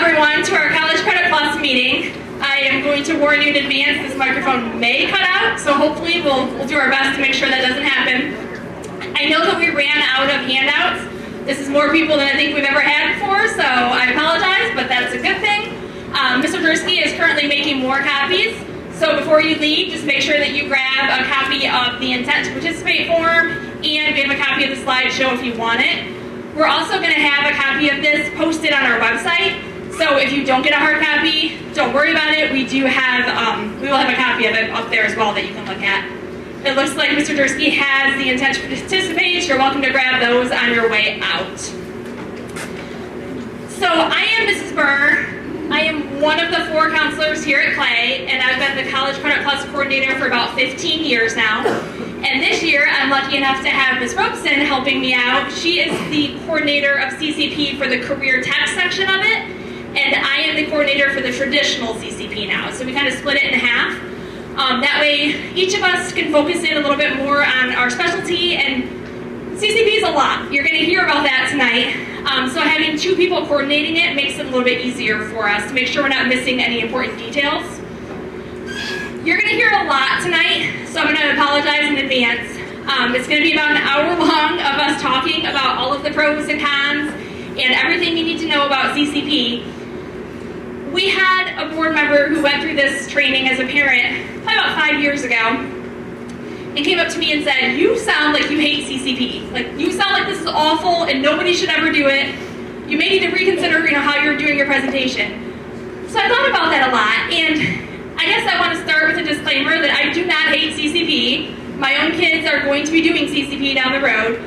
everyone to our College Credit Plus meeting. I am going to warn you in advance, this microphone may cut out, so hopefully we'll do our best to make sure that doesn't happen. I know that we ran out of handouts. This is more people than I think we've ever had before, so I apologize, but that's a good thing. Mr. Dursky is currently making more copies, so before you leave, just make sure that you grab a copy of the intent to participate form, and we have a copy of the slideshow if you want it. We're also going to have a copy of this posted on our website, so if you don't get a hard copy, don't worry about it. We will have a copy of it up there as well that you can look at. It looks like Mr. Dursky has the intent to participate. You're welcome to grab those on your way out. So I am Mrs. Burr. I am one of the 4 counselors here at Clay, and I've been the College Credit Plus coordinator for about 15 years now. And this year, I'm lucky enough to have Ms. Robeson helping me out. She is the coordinator of CCP for the career tech section of it, and I am the coordinator for the traditional CCP now. So we kind of split it in half. That way, each of us can focus in a little bit more on our specialty, and CCP is a lot. You're going to hear about that tonight. So having 2 people coordinating it makes it a little bit easier for us to make sure we're not missing any important details. You're going to hear a lot tonight, so I'm going to apologize in advance. It's going to be about an hour long of us talking about all of the pros and cons and everything you need to know about CCP. We had a board member who went through this training as a parent probably about 5 years ago and came up to me and said, "You sound like you hate CCP. Like, you sound like this is awful and nobody should ever do it. You may need to reconsider, how you're doing your presentation." So I thought about that a lot, and I guess I want to start with a disclaimer that I do not hate CCP. My own kids are going to be doing CCP down the road.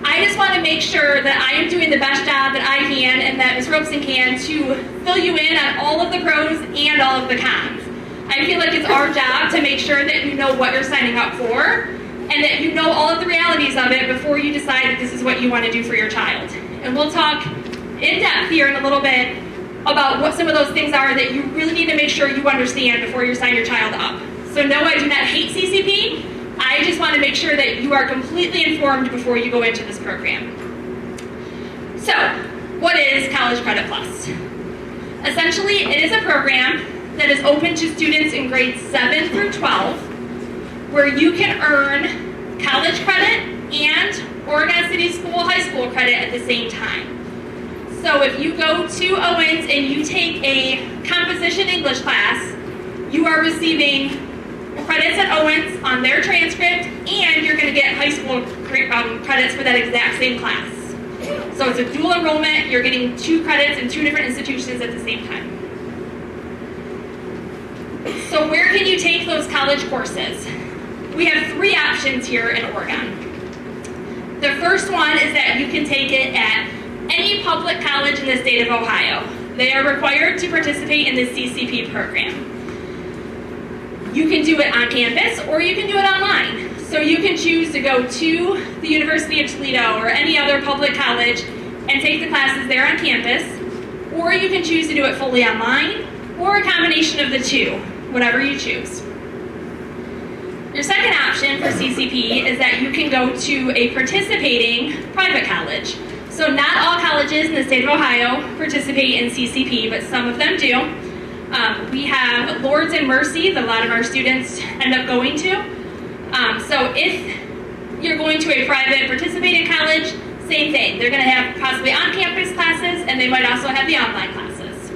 I just want to make sure that I am doing the best job that I can and that Ms. Robeson can to fill you in on all of the pros and all of the cons. I feel like it's our job to make sure that you know what you're signing up for and that you know all of the realities of it before you decide that this is what you want to do for your child. And we'll talk in depth here in a little bit about what some of those things are that you really need to make sure you understand before you sign your child up. So no, I do not hate CCP. I just want to make sure that you are completely informed before you go into this program. So, what is College Credit Plus? Essentially, it is a program that is open to students in grades 7 through 12, where you can earn college credit and Oregon City School high school credit at the same time. So if you go to Owens and you take a composition English class, you are receiving credits at Owens on their transcript, and you're going to get high school credits for that exact same class. So it's a dual enrollment. You're getting 2 credits in 2 different institutions at the same time. So where can you take those college courses? We have 3 options here in Oregon. The first one is that you can take it at any public college in the state of Ohio. They are required to participate in the CCP program. You can do it on campus or you can do it online. So you can choose to go to the University of Toledo or any other public college and take the classes there on campus, or you can choose to do it fully online or a combination of the 2, whatever you choose. Your second option for CCP is that you can go to a participating private college. So not all colleges in the state of Ohio participate in CCP, but some of them do. We have Lourdes and Mercy that a lot of our students end up going to. So if you're going to a private participating college, same thing. They're going to have possibly on-campus classes, and they might also have the online classes.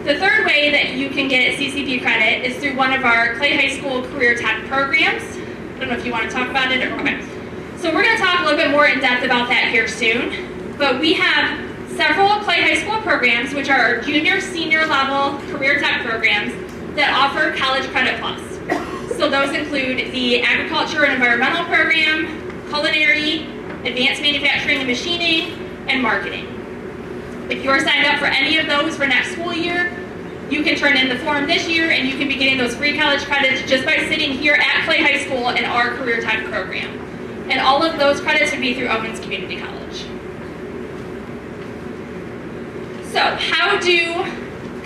The third way that you can get CCP credit is through one of our Clay High School career tech programs. I don't know if you want to talk about it or okay. So we're going to talk a little bit more in depth about that here soon. But we have several Clay High School programs, which are our junior, senior level career tech programs that offer College Credit Plus. So those include the Agriculture and Environmental Program, Culinary, Advanced Manufacturing and Machining, and Marketing. If you're signed up for any of those for next school year, you can turn in the form this year and you can be getting those free college credits just by sitting here at Clay High School in our career tech program. And all of those credits would be through Owens Community College. So how do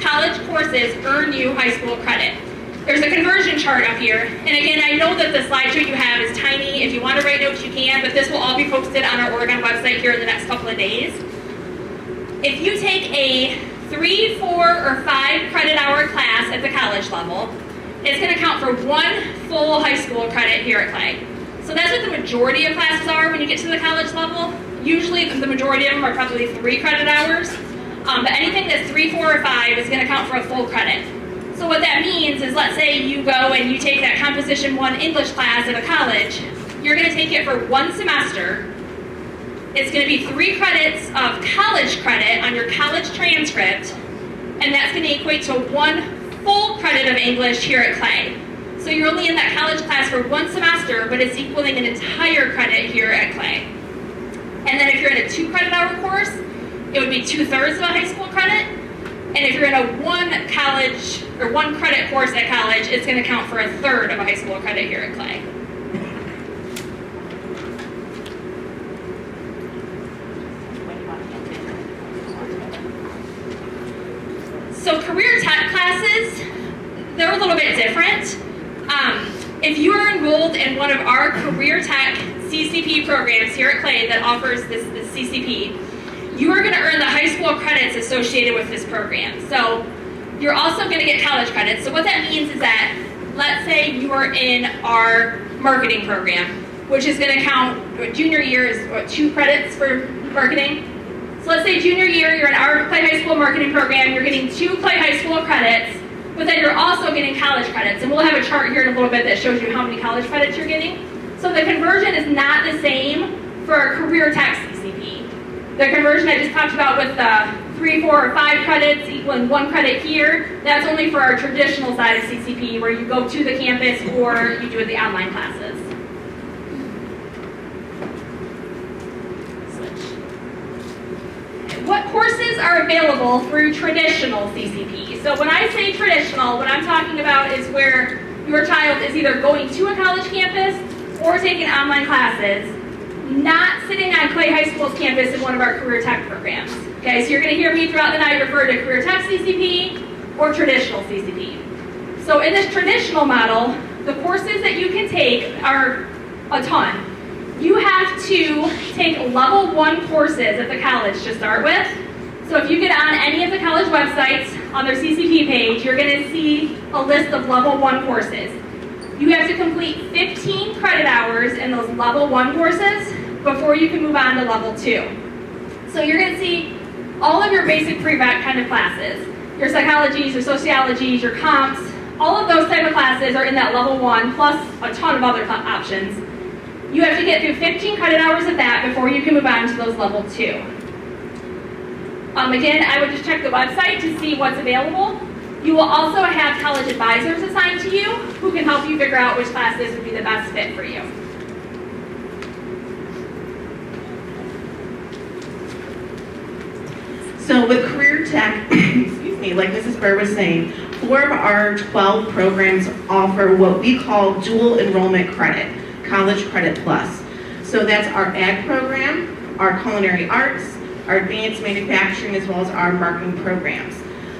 college courses earn you high school credit? There's a conversion chart up here. And again, I know that the slideshow you have is tiny. If you want to write notes, you can, but this will all be posted on our Oregon website here in the next couple of days. if you take a 3, 4, or 5 credit hour class at the college level, it's going to count for 1 full high school credit here at Clay. So that's what the majority of classes are when you get to the college level. Usually the majority of them are probably 3 credit hours, but anything that's 3, 4, or 5 is going to count for a full credit. So what that means is, let's say you go and you take that Composition 1 English class at a college, you're going to take it for 1 semester. It's going to be 3 credits of college credit on your college transcript, and that's going to equate to 1 full credit of English here at Clay. So you're only in that college class for 1 semester, but it's equaling an entire credit here at Clay. And then if you're in a 2 credit hour course, it would be 2/3 of a high school credit. And if you're in a 1 credit course at college, it's going to count for 1/3 of a high school credit here at Clay. So career tech classes, they're a little bit different. If you are enrolled in one of our career tech CCP programs here at Clay that offers this CCP, you are going to earn the high school credits associated with this program. So you're also going to get college credits. So what that means is that, let's say you are in our marketing program, which is going to count, junior year is 2 credits for marketing. So let's say junior year, you're in our Clay High School marketing program, you're getting 2 Clay High School credits, but then you're also getting college credits. And we'll have a chart here in a little bit that shows you how many college credits you're getting. So the conversion is not the same for a career tech CCP. The conversion I just talked about with the 3, 4, or 5 credits equaling 1 credit here, that's only for our traditional side of CCP where you go to the campus or you do the online classes. What courses are available through traditional CCP? So when I say traditional, what I'm talking about is where your child is either going to a college campus or taking online classes, not sitting on Clay High School's campus in one of our career tech programs. Okay, so you're going to hear me throughout the night refer to career tech CCP or traditional CCP. So in this traditional model, the courses that you can take are a ton. You have to take level 1 courses at the college to start with. So if you get on any of the college websites on their CCP page, you're going to see a list of level 1 courses. You have to complete 15 credit hours in those level 1 courses before you can move on to level 2. So you're going to see all of your basic pre-vet kind of classes. Your psychologies, your sociologies, your comps, all of those type of classes are in that level 1, plus a ton of other options. You have to get through 15 credit hours of that before you can move on to those level 2. Again, I would just check the website to see what's available. You will also have college advisors assigned to you who can help you figure out which classes would be the best fit for you. So with career tech, excuse me, like Mrs. Burr was saying, 4 of our 12 programs offer what we call dual enrollment credit, College Credit Plus. So that's our ag program, our culinary arts, our advanced manufacturing, as well as our marketing programs.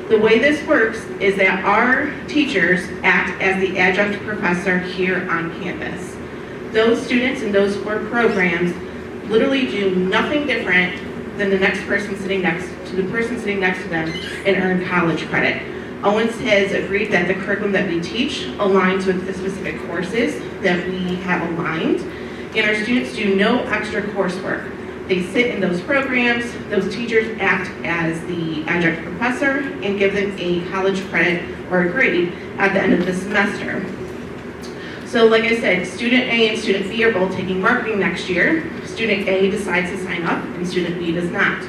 The way this works is that our teachers act as the adjunct professor here on campus. Those students in those 4 programs literally do nothing different than the next person sitting next to the person sitting next to them and earn college credit. Owens has agreed that the curriculum that we teach aligns with the specific courses that we have aligned, and our students do no extra coursework. They sit in those programs, those teachers act as the adjunct professor and give them a college credit or a grade at the end of the semester. So like I said, student A and student B are both taking marketing next year. Student A decides to sign up and student B does not.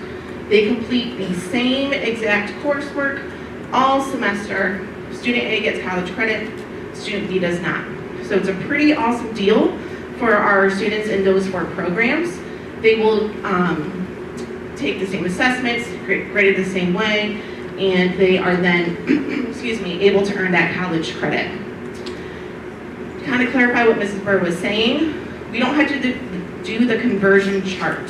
They complete the same exact coursework all semester. Student A gets college credit, student B does not. So it's a pretty awesome deal for our students in those 4 programs. They will take the same assessments, graded the same way, and they are then, excuse me, able to earn that college credit. To kind of clarify what Mrs. Burr was saying, we don't have to do the conversion chart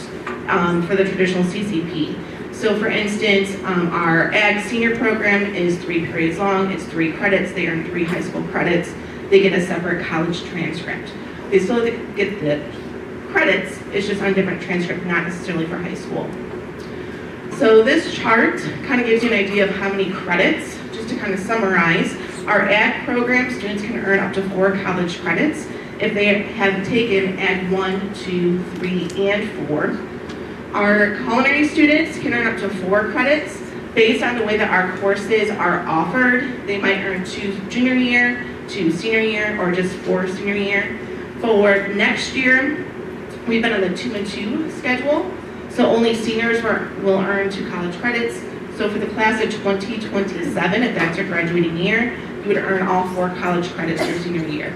for the traditional CCP. So for instance, our ag senior program is 3 periods long, it's 3 credits, they earn 3 high school credits, they get a separate college transcript. They still get the credits, it's just on a different transcript, not necessarily for high school. So this chart kind of gives you an idea of how many credits. Just to kind of summarize, our ag program students can earn up to 4 college credits if they have taken ag 1, 2, 3, and 4. Our culinary students can earn up to 4 credits. Based on the way that our courses are offered, they might earn 2 junior year, 2 senior year, or just 4 senior year. For next year, we've been on the 2 and 2 schedule, so only seniors will earn 2 college credits. So for the class of 2027, if that's your graduating year, you would earn all 4 college credits your senior year.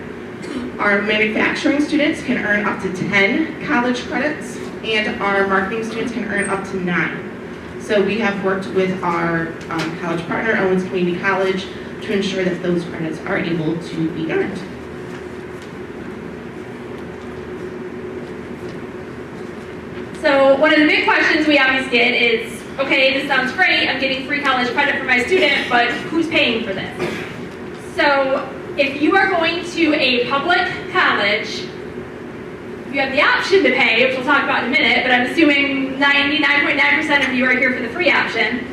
Our manufacturing students can earn up to 10 college credits, and our marketing students can earn up to 9. So we have worked with our college partner, Owens Community College, to ensure that those credits are able to be earned. So one of the big questions we always get is, okay, this sounds great, I'm getting free college credit for my student, but who's paying for this? So if you are going to a public college, you have the option to pay, which we'll talk about in a minute, but I'm assuming 99.9% of you are here for the free option.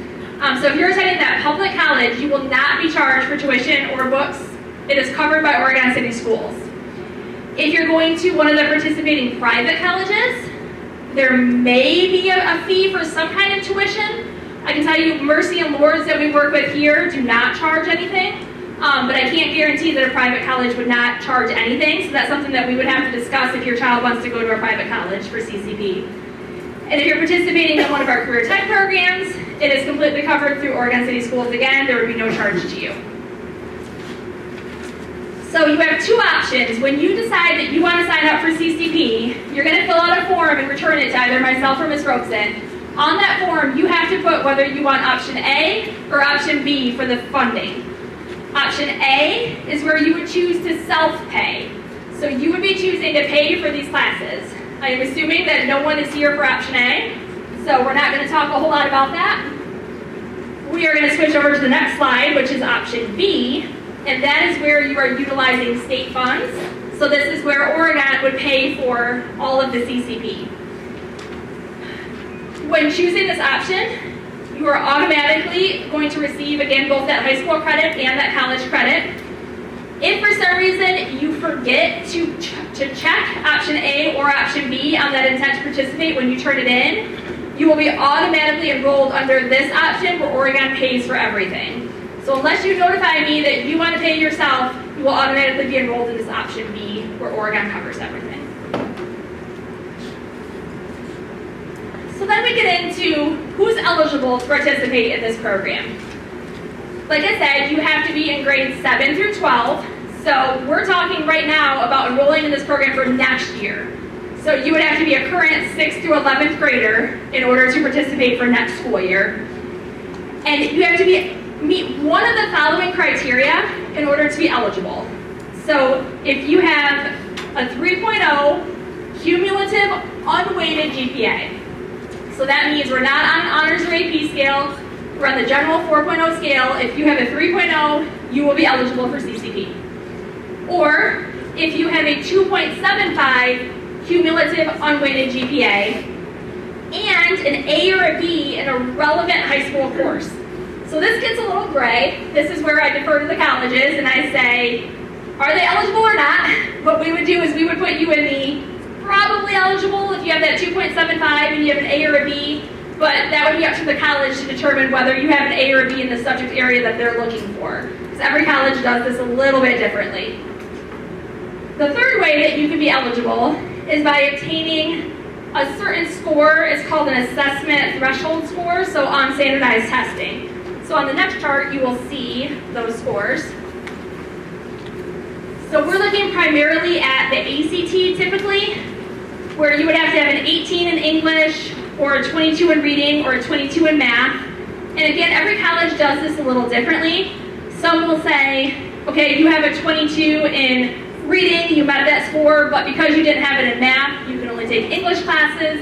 So if you're attending that public college, you will not be charged for tuition or books. It is covered by Oregon City Schools. If you're going to one of the participating private colleges, there may be a fee for some kind of tuition. I can tell you Mercy and Lourdes that we work with here do not charge anything. But I can't guarantee that a private college would not charge anything, so that's something that we would have to discuss if your child wants to go to a private college for CCP. And if you're participating in one of our career tech programs, it is completely covered through Oregon City Schools. Again, there would be no charge to you. So you have 2 options. When you decide that you want to sign up for CCP, you're going to fill out a form and return it to either myself or Ms. Robeson. On that form, you have to put whether you want option A or option B for the funding. Option A is where you would choose to self-pay. So you would be choosing to pay for these classes. I am assuming that no one is here for option A, so we're not going to talk a whole lot about that. We are going to switch over to the next slide, which is option B, and that is where you are utilizing state funds. So this is where Oregon would pay for all of the CCP. When choosing this option, you are automatically going to receive, again, both that high school credit and that college credit. If for some reason you forget to check option A or option B on that intent to participate when you turn it in, you will be automatically enrolled under this option where Oregon pays for everything. So unless you notify me that you want to pay yourself, you will automatically be enrolled in this option B where Oregon covers everything. So then we get into who's eligible to participate in this program. Like I said, you have to be in grades 7 through 12. So we're talking right now about enrolling in this program for next year. So you would have to be a current 6th through 11th grader in order to participate for next school year. And you have to meet one of the following criteria in order to be eligible. So if you have a 3.0 cumulative unweighted GPA, so that means we're not on an honors or AP scale, we're on the general 4.0 scale. If you have a 3.0, you will be eligible for CCP. Or if you have a 2.75 cumulative unweighted GPA and an A or a B in a relevant high school course. So this gets a little gray. This is where I defer to the colleges and I say, are they eligible or not? What we would do is we would put you in the probably eligible if you have that 2.75 and you have an A or a B, but that would be up to the college to determine whether you have an A or a B in the subject area that they're looking for. Because every college does this a little bit differently. The third way that you can be eligible is by obtaining a certain score. It's called an assessment threshold score, so on standardized testing. So on the next chart, you will see those scores. So we're looking primarily at the ACT typically, where you would have to have an 18 in English, or a 22 in reading, or a 22 in math. And again, every college does this a little differently. Some will say, okay, you have a 22 in reading, you met that score, but because you didn't have it in math, you can only take English classes.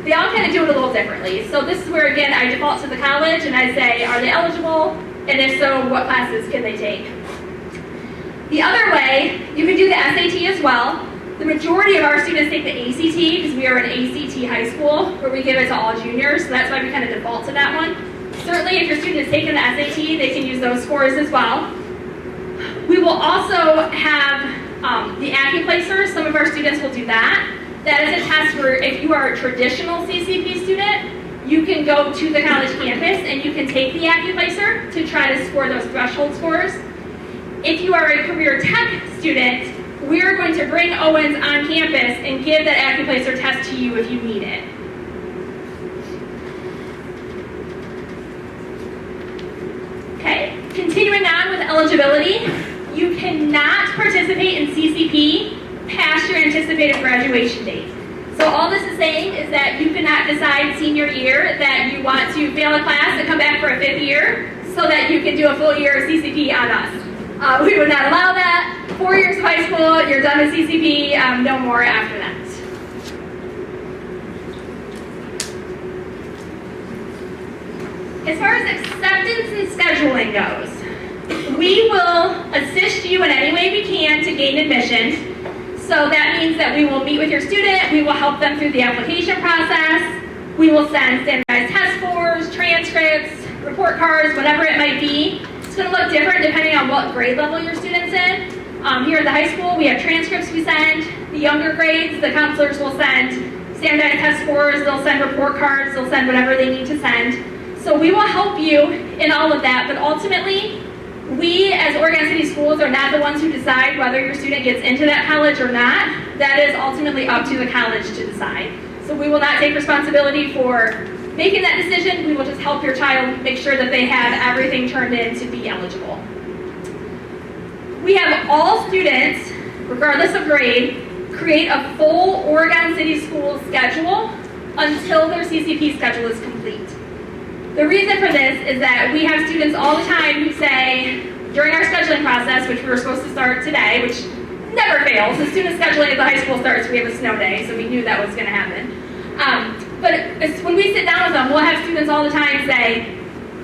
They all kind of do it a little differently. So this is where, again, I default to the college and I say, are they eligible? And if so, what classes can they take? The other way, you can do the SAT as well. The majority of our students take the ACT because we are an ACT high school where we give it to all juniors, so that's why we kind of default to that one. Certainly if your student is taking the SAT, they can use those scores as well. We will also have the AccuPlacer. Some of our students will do that. That is a test where if you are a traditional CCP student, you can go to the college campus and you can take the AccuPlacer to try to score those threshold scores. If you are a career tech student, we are going to bring Owens on campus and give that AccuPlacer test to you if you need it. Okay, continuing on with eligibility, you cannot participate in CCP past your anticipated graduation date. So all this is saying is that you cannot decide senior year that you want to fail a class and come back for a 5th year so that you can do a full year of CCP on us. We would not allow that. 4 years of high school, you're done with CCP, no more after that. As far as acceptance and scheduling goes, we will assist you in any way we can to gain admission. So that means that we will meet with your student, we will help them through the application process, we will send standardized test scores, transcripts, report cards, whatever it might be. It's going to look different depending on what grade level your student's in. Here at the high school, we have transcripts we send. The younger grades, the counselors will send standardized test scores, they'll send report cards, they'll send whatever they need to send. So we will help you in all of that, but ultimately, we as Oregon City Schools are not the ones who decide whether your student gets into that college or not. That is ultimately up to the college to decide. So we will not take responsibility for making that decision. We will just help your child make sure that they have everything turned in to be eligible. We have all students, regardless of grade, create a full Oregon City Schools schedule until their CCP schedule is complete. The reason for this is that we have students all the time who say, during our scheduling process, which we were supposed to start today, which never fails, as soon as scheduling at the high school starts, we have a snow day, so we knew that was going to happen. But when we sit down with them, we'll have students all the time say,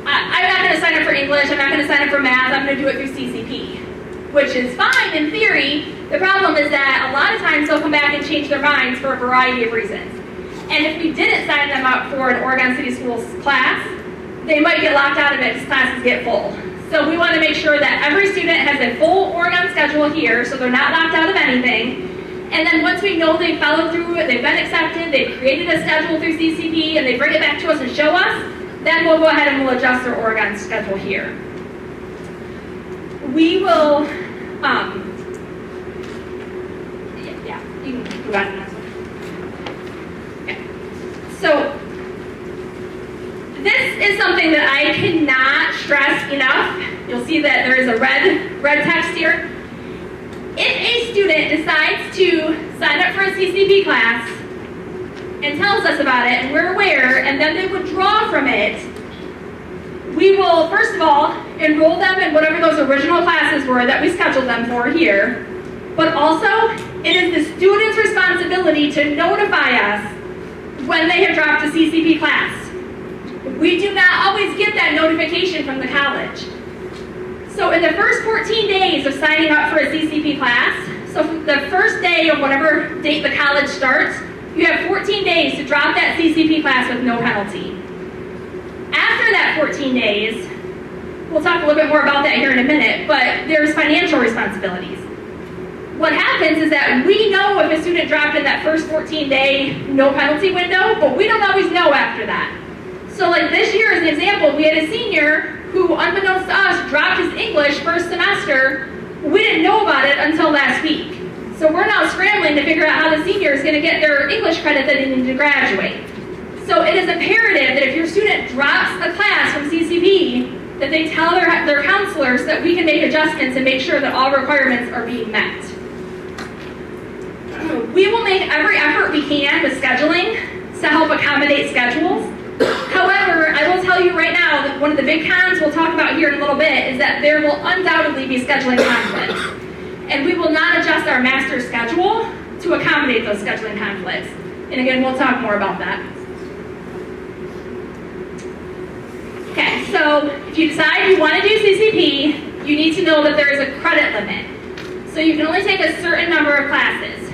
I'm not going to sign up for English, I'm not going to sign up for math, I'm going to do it through CCP. Which is fine in theory. The problem is that a lot of times they'll come back and change their minds for a variety of reasons. And if we didn't sign them up for an Oregon City Schools class, they might get locked out of it because classes get full. So we want to make sure that every student has a full Oregon schedule here so they're not locked out of anything. And then once we know they followed through it, they've been accepted, they've created a schedule through CCP, and they bring it back to us and show us, then we'll go ahead and we'll adjust their Oregon schedule here. We will, yeah, you can move on to the next one. Okay. So, this is something that I cannot stress enough. You'll see that there is a red text here. If a student decides to sign up for a CCP class and tells us about it, and we're aware, and then they withdraw from it, we will, first of all, enroll them in whatever those original classes were that we scheduled them for here. But also, it is the student's responsibility to notify us when they have dropped a CCP class. We do not always get that notification from the college. So in the first 14 days of signing up for a CCP class, so from the first day of whatever date the college starts, you have 14 days to drop that CCP class with no penalty. After that 14 days, we'll talk a little bit more about that here in a minute, but there's financial responsibilities. What happens is that we know if a student dropped in that first 14-day no penalty window, but we don't always know after that. So like this year as an example, we had a senior who, unbeknownst to us, dropped his English first semester. We didn't know about it until last week. So we're now scrambling to figure out how the senior is going to get their English credit that they need to graduate. So it is imperative that if your student drops a class from CCP, that they tell their counselors that we can make adjustments and make sure that all requirements are being met. We will make every effort we can with scheduling to help accommodate schedules. However, I will tell you right now that one of the big cons we'll talk about here in a little bit is that there will undoubtedly be scheduling conflicts. And we will not adjust our master schedule to accommodate those scheduling conflicts. And again, we'll talk more about that. Okay, so if you decide you want to do CCP, you need to know that there is a credit limit. So you can only take a certain number of classes.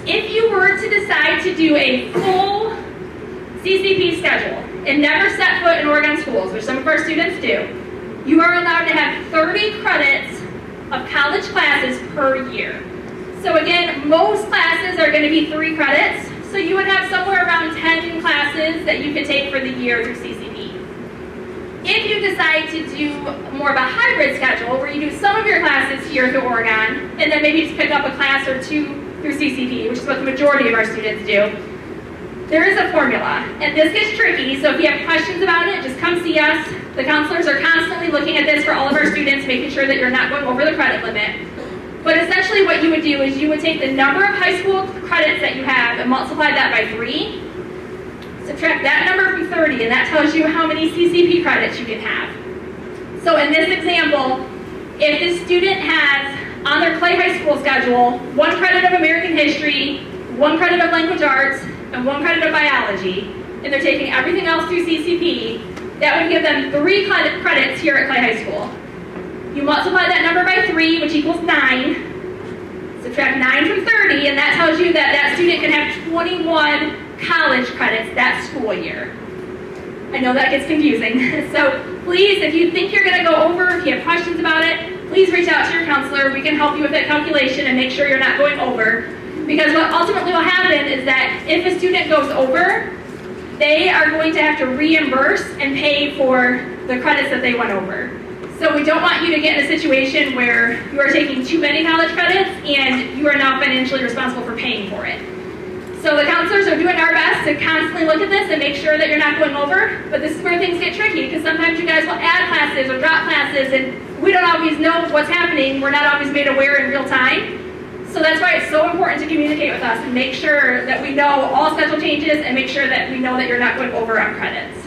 If you were to decide to do a full CCP schedule and never set foot in Oregon schools, which some of our students do, you are allowed to have 30 credits of college classes per year. So again, most classes are going to be 3 credits, so you would have somewhere around 10 classes that you could take for the year through CCP. If you decide to do more of a hybrid schedule, where you do some of your classes here through Oregon, and then maybe just pick up a class or 2 through CCP, which is what the majority of our students do, there is a formula. And this gets tricky, so if you have questions about it, just come see us. The counselors are constantly looking at this for all of our students, making sure that you're not going over the credit limit. But essentially what you would do is you would take the number of high school credits that you have and multiply that by 3, subtract that number from 30, and that tells you how many CCP credits you can have. So in this example, if the student has on their Clay High School schedule 1 credit of American history, 1 credit of language arts, and 1 credit of biology, and they're taking everything else through CCP, that would give them 3 credits here at Clay High School. You multiply that number by 3, which equals 9, subtract 9 from 30, and that tells you that that student can have 21 college credits that school year. I know that gets confusing. So please, if you think you're going to go over, if you have questions about it, please reach out to your counselor. We can help you with that calculation and make sure you're not going over. Because what ultimately will happen is that if a student goes over, they are going to have to reimburse and pay for the credits that they went over. So we don't want you to get in a situation where you are taking too many college credits and you are now financially responsible for paying for it. So the counselors are doing our best to constantly look at this and make sure that you're not going over, but this is where things get tricky because sometimes you guys will add classes or drop classes and we don't always know what's happening. We're not always made aware in real time. So that's why it's so important to communicate with us and make sure that we know all schedule changes and make sure that we know that you're not going over on credits.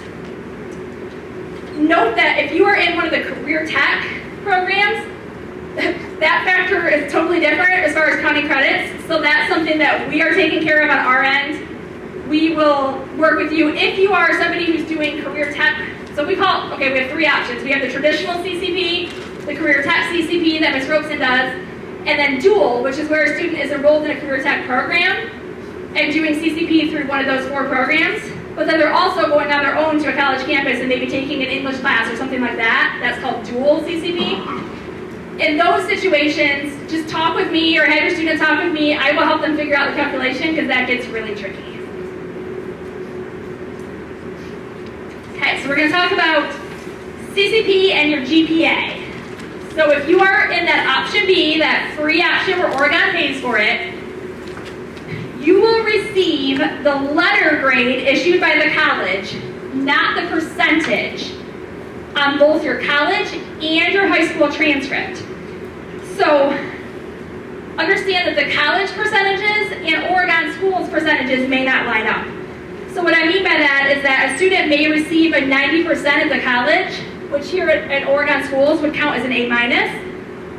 Note that if you are in one of the career tech programs, that factor is totally different as far as counting credits. So that's something that we are taking care of on our end. We will work with you if you are somebody who's doing career tech. So we have 3 options. We have the traditional CCP, the career tech CCP that Ms. Robeson does, and then dual, which is where a student is enrolled in a career tech program and doing CCP through one of those 4 programs. But then they're also going on their own to a college campus and maybe taking an English class or something like that. That's called dual CCP. In those situations, just talk with me or have your students talk with me. I will help them figure out the calculation because that gets really tricky. Okay, so we're going to talk about CCP and your GPA. So if you are in that option B, that free option where Oregon pays for it, you will receive the letter grade issued by the college, not the percentage, on both your college and your high school transcript. So understand that the college percentages and Oregon schools percentages may not line up. So what I mean by that is that a student may receive a 90% at the college, which here at Oregon schools would count as an A-,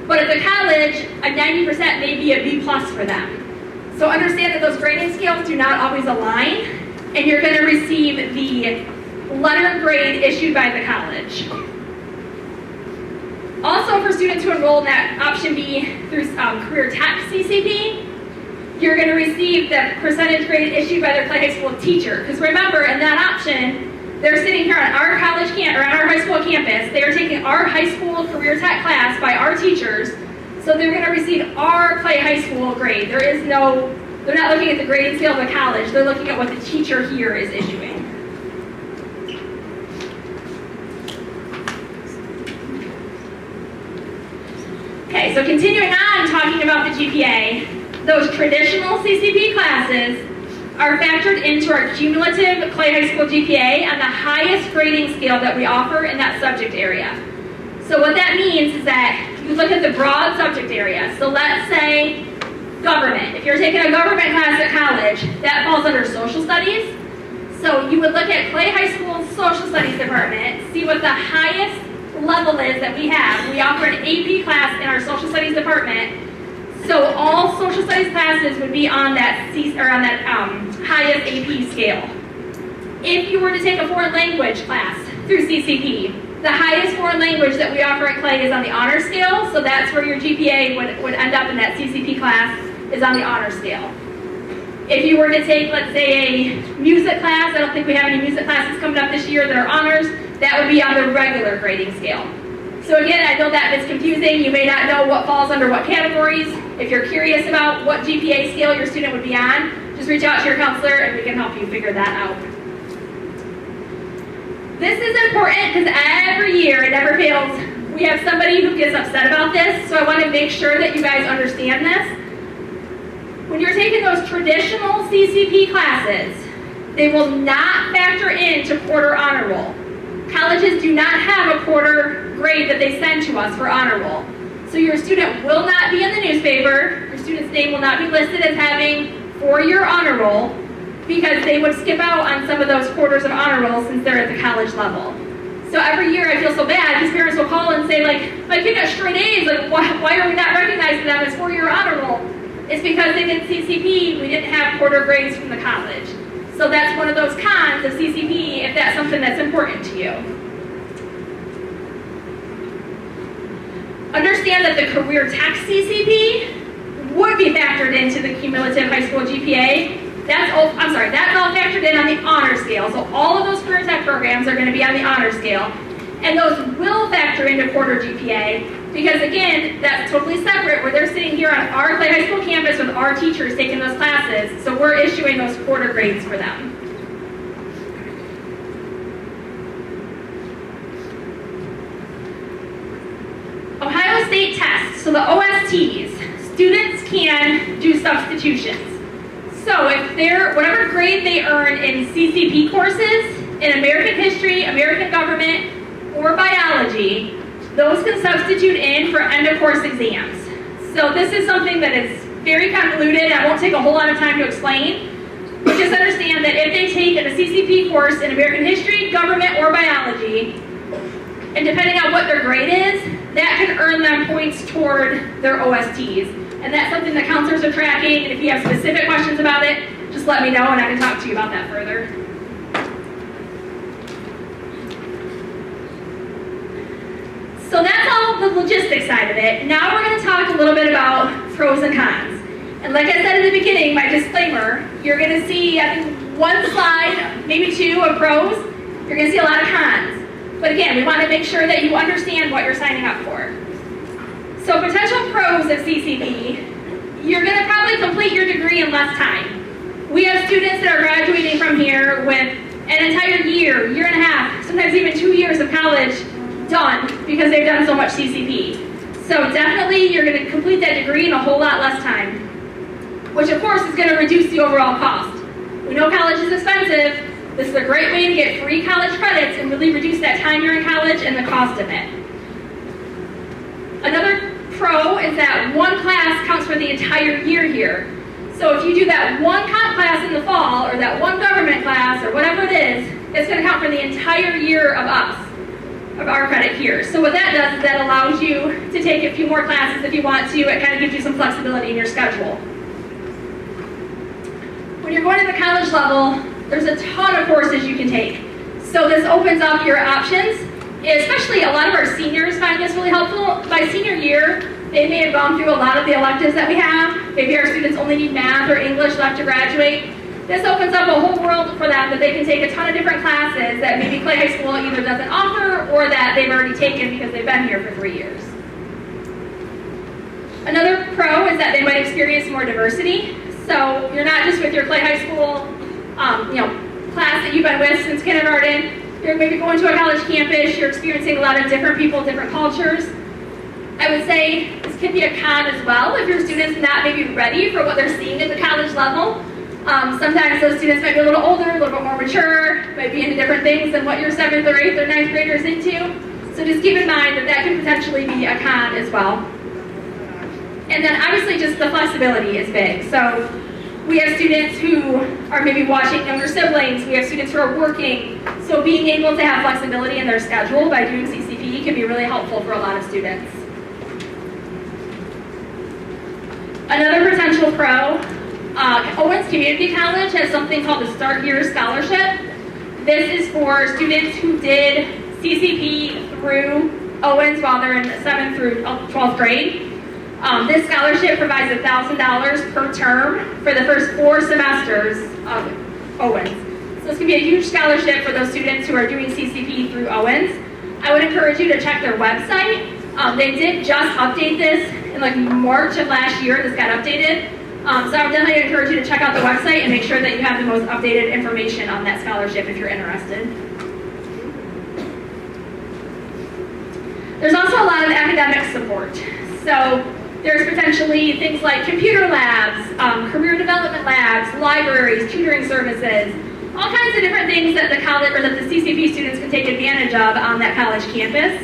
but at the college, a 90% may be a B+ for them. So understand that those grading scales do not always align, and you're going to receive the letter grade issued by the college. Also, for students who enroll in that option B through Career Tech CCP, you're going to receive the percentage grade issued by their Clay High School teacher. Because remember, in that option, they're sitting here on our college or on our high school campus. They are taking our high school Career Tech class by our teachers. So they're going to receive our Clay High School grade. They're not looking at the grading scale of the college. They're looking at what the teacher here is issuing. Okay, so continuing on talking about the GPA, those traditional CCP classes are factored into our cumulative Clay High School GPA on the highest grading scale that we offer in that subject area. So what that means is that you look at the broad subject area. So let's say government. If you're taking a government class at college, that falls under social studies. So you would look at Clay High School's social studies department, see what the highest level is that we have. We offer an AP class in our social studies department. So all social studies classes would be on that highest AP scale. If you were to take a foreign language class through CCP, the highest foreign language that we offer at Clay is on the honor scale, so that's where your GPA would end up in that CCP class, is on the honor scale. If you were to take, let's say, a music class, I don't think we have any music classes coming up this year that are honors, that would be on the regular grading scale. So again, I know that it's confusing. You may not know what falls under what categories. If you're curious about what GPA scale your student would be on, just reach out to your counselor and we can help you figure that out. This is important because every year, it never fails, we have somebody who gets upset about this, so I want to make sure that you guys understand this. When you're taking those traditional CCP classes, they will not factor into quarter honor roll. Colleges do not have a quarter grade that they send to us for honor roll. So your student will not be in the newspaper, your student's name will not be listed as having 4-year honor roll, because they would skip out on some of those quarters of honor roll since they're at the college level. So every year I feel so bad because parents will call and say, like, my kid got straight A's, like, why are we not recognizing them as 4-year honor roll? It's because they did CCP, we didn't have quarter grades from the college. So that's one of those cons of CCP if that's something that's important to you. Understand that the career tech CCP would be factored into the cumulative high school GPA. That's all factored in on the honor scale. So all of those career tech programs are going to be on the honor scale. And those will factor into quarter GPA because, again, that's totally separate where they're sitting here on our Clay High School campus with our teachers taking those classes. So we're issuing those quarter grades for them. Ohio State tests, so the OSTs, students can do substitutions. So if they're, whatever grade they earn in CCP courses, in American history, American government, or biology, those can substitute in for end of course exams. So this is something that is very convoluted. I won't take a whole lot of time to explain, but just understand that if they take a CCP course in American history, government, or biology, and depending on what their grade is, that can earn them points toward their OSTs. And that's something that counselors are tracking, and if you have specific questions about it, just let me know and I can talk to you about that further. So that's all the logistics side of it. Now we're going to talk a little bit about pros and cons. And like I said at the beginning, my disclaimer, you're going to see, I think, one slide, maybe 2 of pros. You're going to see a lot of cons. But again, we want to make sure that you understand what you're signing up for. So potential pros of CCP, you're going to probably complete your degree in less time. We have students that are graduating from here with an entire year, year and a half, sometimes even 2 years of college done because they've done so much CCP. So definitely you're going to complete that degree in a whole lot less time, which of course is going to reduce the overall cost. We know college is expensive. This is a great way to get free college credits and really reduce that time you're in college and the cost of it. Another pro is that one class counts for the entire year here. So if you do that one comp class in the fall or that one government class or whatever it is, it's going to count for the entire year of us, of our credit here. So what that does is that allows you to take a few more classes if you want to. It kind of gives you some flexibility in your schedule. When you're going to the college level, there's a ton of courses you can take. So this opens up your options. Especially a lot of our seniors find this really helpful. By senior year, they may have gone through a lot of the electives that we have. Maybe our students only need math or English left to graduate. This opens up a whole world for them that they can take a ton of different classes that maybe Clay High School either doesn't offer or that they've already taken because they've been here for 3 years. Another pro is that they might experience more diversity. So you're not just with your Clay High School class that you've been with since kindergarten. You're maybe going to a college campus, you're experiencing a lot of different people, different cultures. I would say this can be a con as well if your student's not maybe ready for what they're seeing at the college level. Sometimes those students might be a little older, a little bit more mature, might be into different things than what your 7th or 8th or 9th graders into. So just keep in mind that that can potentially be a con as well. And then obviously just the flexibility is big. So we have students who are maybe watching younger siblings. We have students who are working. So being able to have flexibility in their schedule by doing CCP can be really helpful for a lot of students. Another potential pro, Owens Community College has something called the Start Here Scholarship. This is for students who did CCP through Owens while they're in 7th through 12th grade. This scholarship provides $1,000 per term for the first 4 semesters of Owens. So this can be a huge scholarship for those students who are doing CCP through Owens. I would encourage you to check their website. They did just update this in like March of last year. This got updated. So I would definitely encourage you to check out the website and make sure that you have the most updated information on that scholarship if you're interested. There's also a lot of academic support. So there's potentially things like computer labs, career development labs, libraries, tutoring services, all kinds of different things that the college or that the CCP students can take advantage of on that college campus.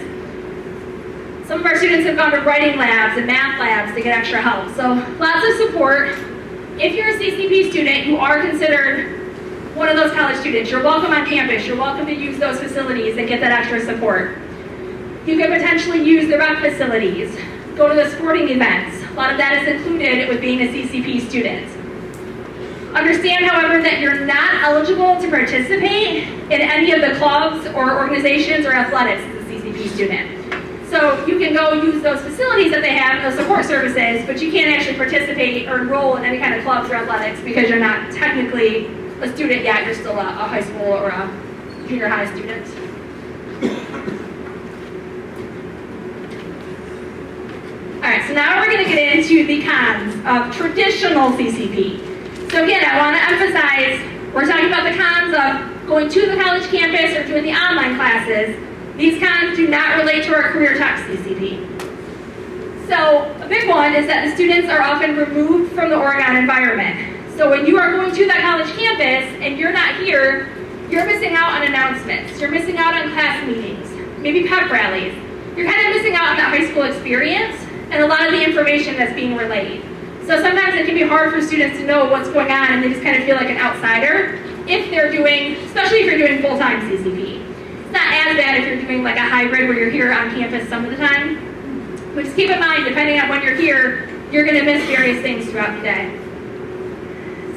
Some of our students have gone to writing labs and math labs to get extra help. So lots of support. If you're a CCP student, you are considered one of those college students. You're welcome on campus. You're welcome to use those facilities and get that extra support. You could potentially use the rec facilities, go to the sporting events. A lot of that is included with being a CCP student. Understand, however, that you're not eligible to participate in any of the clubs or organizations or athletics as a CCP student. So you can go use those facilities that they have, those support services, but you can't actually participate or enroll in any kind of clubs or athletics because you're not technically a student yet. You're still a high school or a junior high student. All right, so now we're going to get into the cons of traditional CCP. So again, I want to emphasize, we're talking about the cons of going to the college campus or doing the online classes. These cons do not relate to our career tech CCP. So a big one is that the students are often removed from the Oregon environment. So when you are going to that college campus and you're not here, you're missing out on announcements. You're missing out on class meetings, maybe pep rallies. You're kind of missing out on that high school experience and a lot of the information that's being relayed. So sometimes it can be hard for students to know what's going on and they just kind of feel like an outsider if they're doing, especially if you're doing full-time CCP. It's not as bad if you're doing like a hybrid where you're here on campus some of the time. But just keep in mind, depending on when you're here, you're going to miss various things throughout the day.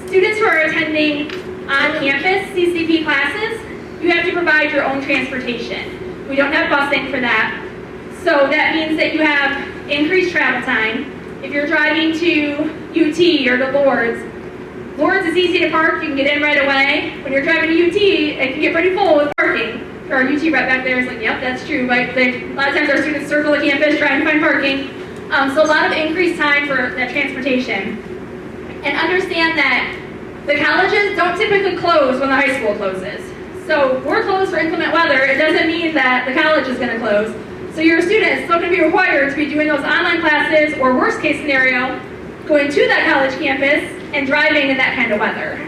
Students who are attending on-campus CCP classes, you have to provide your own transportation. We don't have busing for that. So that means that you have increased travel time. If you're driving to UT or to Lourdes is easy to park. You can get in right away. When you're driving to UT, it can get pretty full with parking. Our UT right back there is like, yep, that's true. But a lot of times our students circle the campus trying to find parking. So a lot of increased time for that transportation. And understand that the colleges don't typically close when the high school closes. So we're closed for inclement weather. It doesn't mean that the college is going to close. So your students still going to be required to be doing those online classes, or worst case scenario, going to that college campus and driving in that kind of weather.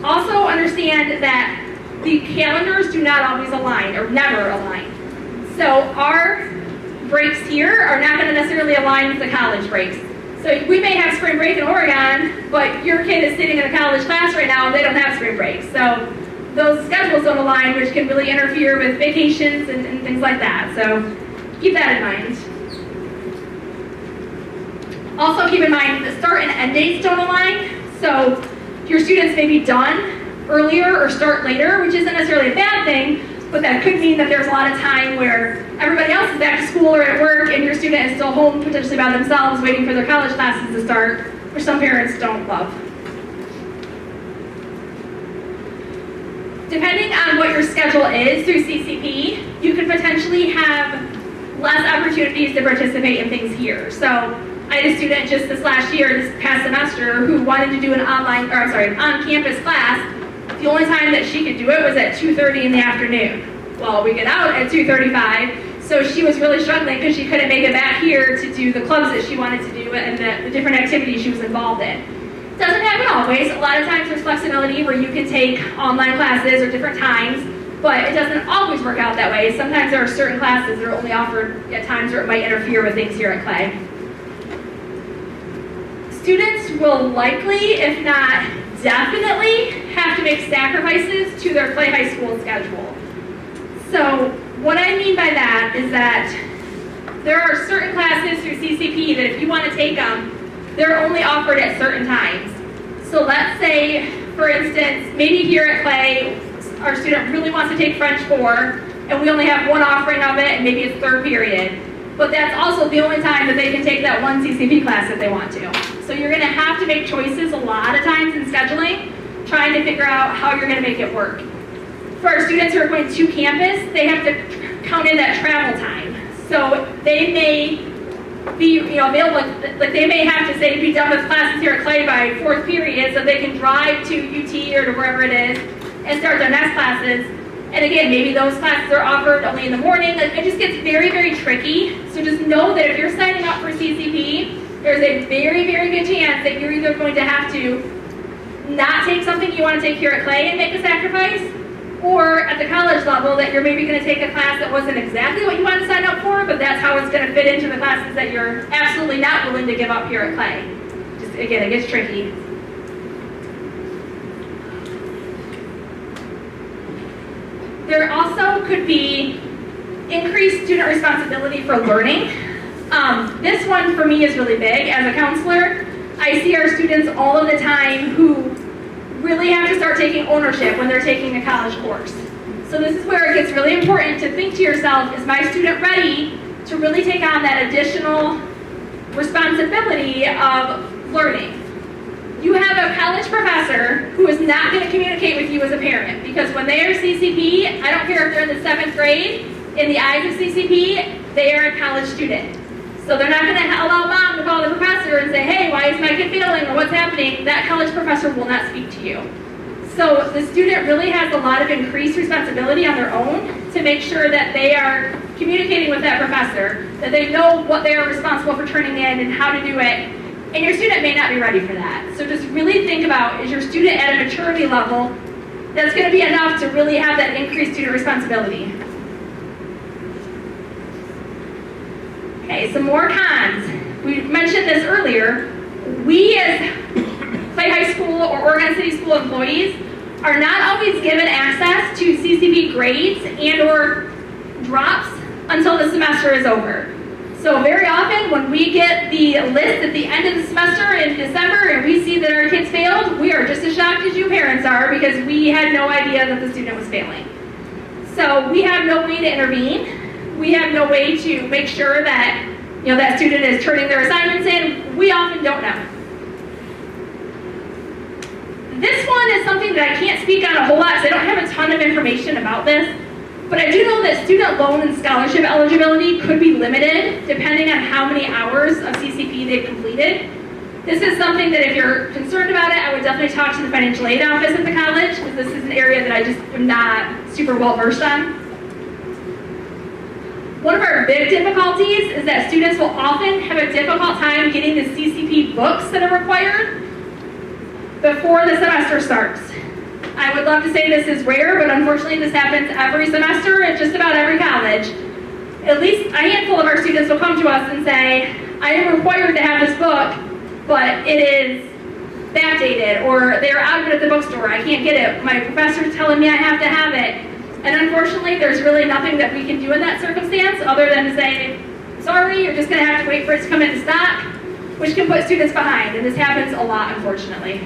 Also understand that the calendars do not always align, or never align. So our breaks here are not going to necessarily align with the college breaks. So we may have spring break in Oregon, but your kid is sitting in a college class right now and they don't have spring break. So those schedules don't align, which can really interfere with vacations and things like that. So keep that in mind. Also keep in mind the start and end dates don't align. So your students may be done earlier or start later, which isn't necessarily a bad thing, but that could mean that there's a lot of time where everybody else is back to school or at work and your student is still home potentially by themselves waiting for their college classes to start, which some parents don't love. Depending on what your schedule is through CCP, you could potentially have less opportunities to participate in things here. So I had a student just this past semester, who wanted to do an on-campus class. The only time that she could do it was at 2:30 in the afternoon. Well, we get out at 2:35, so she was really struggling because she couldn't make it back here to do the clubs that she wanted to do and the different activities she was involved in. Doesn't happen always. A lot of times there's flexibility where you can take online classes or different times, but it doesn't always work out that way. Sometimes there are certain classes that are only offered at times where it might interfere with things here at Clay. Students will likely, if not definitely, have to make sacrifices to their Clay High School schedule. So what I mean by that is that there are certain classes through CCP that if you want to take them, they're only offered at certain times. So let's say, for instance, maybe here at Clay, our student really wants to take French 4, and we only have one offering of it, and maybe it's third period. but that's also the only time that they can take that one CCP class if they want to. So you're gonna have to make choices a lot of times in scheduling, trying to figure out how you're gonna make it work. For our students who are going to campus, they have to count in that travel time. So they may be available, like they may have to say be done with classes here at Clay by 4th period so they can drive to UT or to wherever it is and start their next classes. And again, maybe those classes are offered only in the morning. It just gets very, very tricky. So just know that if you're signing up for CCP, there's a very, very good chance that you're either going to have to not take something you want to take here at Clay and make a sacrifice, or at the college level that you're maybe going to take a class that wasn't exactly what you wanted to sign up for, but that's how it's going to fit into the classes that you're absolutely not willing to give up here at Clay. Just again, it gets tricky. There also could be increased student responsibility for learning. This one for me is really big. As a counselor, I see our students all of the time who really have to start taking ownership when they're taking a college course. So this is where it gets really important to think to yourself, is my student ready to really take on that additional responsibility of learning? You have a college professor who is not going to communicate with you as a parent, because when they are CCP, I don't care if they're in the 7th grade, in the eyes of CCP, they are a college student. So they're not going to allow mom to call the professor and say, hey, why is my kid failing, or what's happening? That college professor will not speak to you. So the student really has a lot of increased responsibility on their own to make sure that they are communicating with that professor, that they know what they are responsible for turning in and how to do it. And your student may not be ready for that. So just really think about, is your student at a maturity level that's going to be enough to really have that increased student responsibility? Okay, some more cons. We mentioned this earlier. We as Clay High School or Oregon City School employees are not always given access to CCP grades and or drops until the semester is over. So very often when we get the list at the end of the semester in December and we see that our kids failed, we are just as shocked as you parents are, because we had no idea that the student was failing. So we have no way to intervene. We have no way to make sure that that student is turning their assignments in. We often don't know. This one is something that I can't speak on a whole lot, so I don't have a ton of information about this. But I do know that student loan and scholarship eligibility could be limited depending on how many hours of CCP they've completed. This is something that if you're concerned about it, I would definitely talk to the financial aid office at the college, because this is an area that I just am not super well versed on. One of our big difficulties is that students will often have a difficult time getting the CCP books that are required before the semester starts. I would love to say this is rare, but unfortunately this happens every semester at just about every college. At least a handful of our students will come to us and say, I am required to have this book, but it is backdated, or they're out of it at the bookstore. I can't get it. My professor's telling me I have to have it. And unfortunately, there's really nothing that we can do in that circumstance other than to say, sorry, you're just going to have to wait for it to come into stock, which can put students behind. And this happens a lot, unfortunately.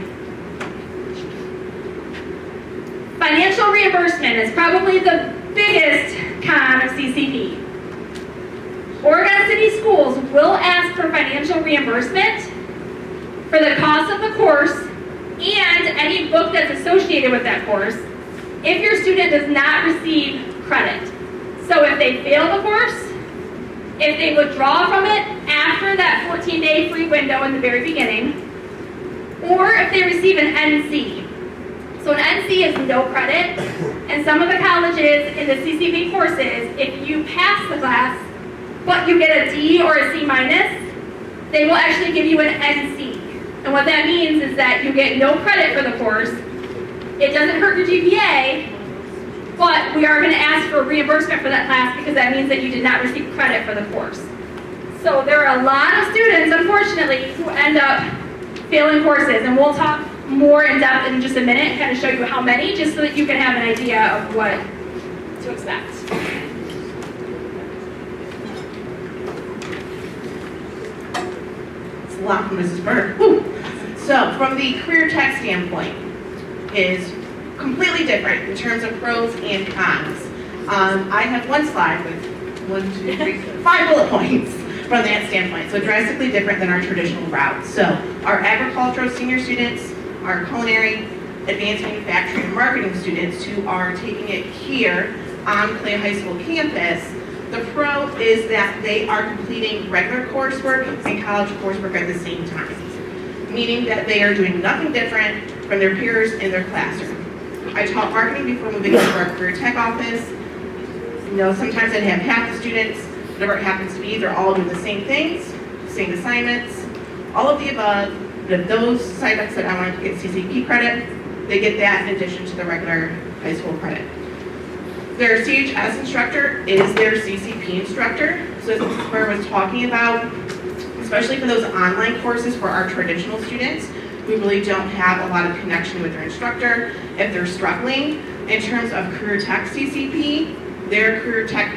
Financial reimbursement is probably the biggest con of CCP. Oregon City Schools will ask for financial reimbursement for the cost of the course and any book that's associated with that course if your student does not receive credit. So if they fail the course, if they withdraw from it after that 14-day free window in the very beginning, or if they receive an NC. So an NC is no credit, and some of the colleges in the CCP courses, if you pass the class, but you get a D or a C minus, they will actually give you an NC. And what that means is that you get no credit for the course. It doesn't hurt your GPA, but we are going to ask for reimbursement for that class because that means that you did not receive credit for the course. So there are a lot of students, unfortunately, who end up failing courses, and we'll talk more in depth in just a minute, kind of show you how many, just so that you can have an idea of what to expect. It's a lot from Mrs. Burr. Whew. So from the career tech standpoint, is completely different in terms of pros and cons. I have one slide with 5 bullet points from that standpoint. So drastically different than our traditional route. So our agricultural senior students, our culinary, advanced manufacturing, and marketing students who are taking it here on Clay High School campus, the pro is that they are completing regular coursework and college coursework at the same time, meaning that they are doing nothing different from their peers in their classroom. I taught marketing before moving into our career tech office. You know, sometimes I'd have half the students, whatever it happens to be, they're all doing the same things, same assignments, all of the above. But if those signed up said I wanted to get CCP credit, they get that in addition to the regular high school credit. Their CHS instructor is their CCP instructor. So as Mrs. Burr was talking about, especially for those online courses for our traditional students, we really don't have a lot of connection with their instructor. If they're struggling in terms of career tech CCP, their career tech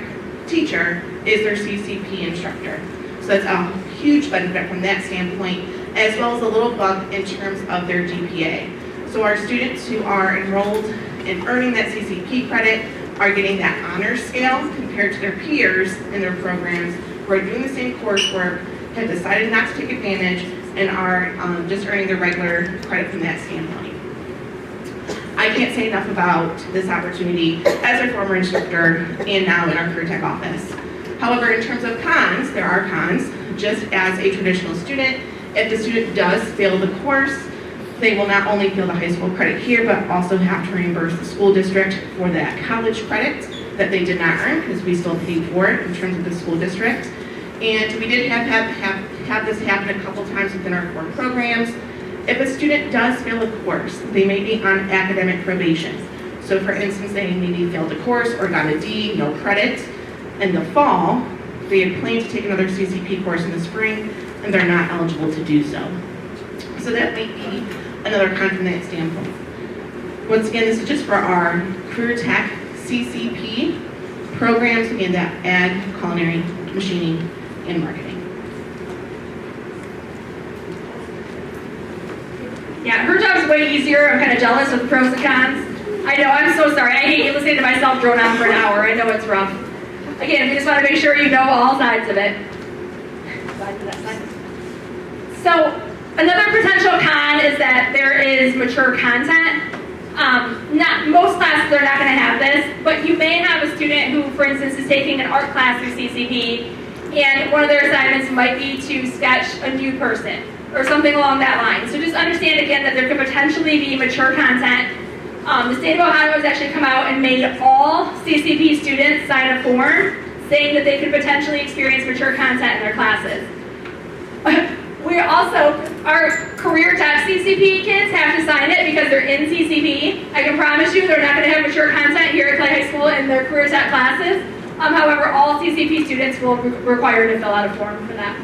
teacher is their CCP instructor. So that's a huge benefit from that standpoint, as well as a little bump in terms of their GPA. So our students who are enrolled in earning that CCP credit are getting that honor scale compared to their peers in their programs who are doing the same coursework, have decided not to take advantage, and are just earning their regular credit from that standpoint. I can't say enough about this opportunity as a former instructor and now in our career tech office. However, in terms of cons, there are cons. Just as a traditional student, if the student does fail the course, they will not only fail the high school credit here, but also have to reimburse the school district for that college credit that they did not earn, because we still paid for it in terms of the school district. And we did have this happen a couple times within our core programs. If a student does fail a course, they may be on academic probation. So for instance, they maybe failed a course or got a D, no credit. In the fall, they had planned to take another CCP course in the spring, and they're not eligible to do so. So that might be another con from that standpoint. Once again, this is just for our career tech CCP programs, again, that ag, culinary, machining, and marketing. Yeah, her job's way easier. I'm kind of jealous with the pros and cons. I know, I'm so sorry. I hate listening to myself drone on for an hour. I know it's rough. Again, we just want to make sure you know all sides of it. So, another potential con is that there is mature content. Most classes are not going to have this, but you may have a student who, for instance, is taking an art class through CCP, and one of their assignments might be to sketch a nude person, or something along that line. So just understand again that there could potentially be mature content. The state of Ohio has actually come out and made all CCP students sign a form saying that they could potentially experience mature content in their classes. We also, our career tech CCP kids have to sign it because they're in CCP. I can promise you they're not going to have mature content here at Clay High School in their career tech classes. However, all CCP students will be required to fill out a form for that.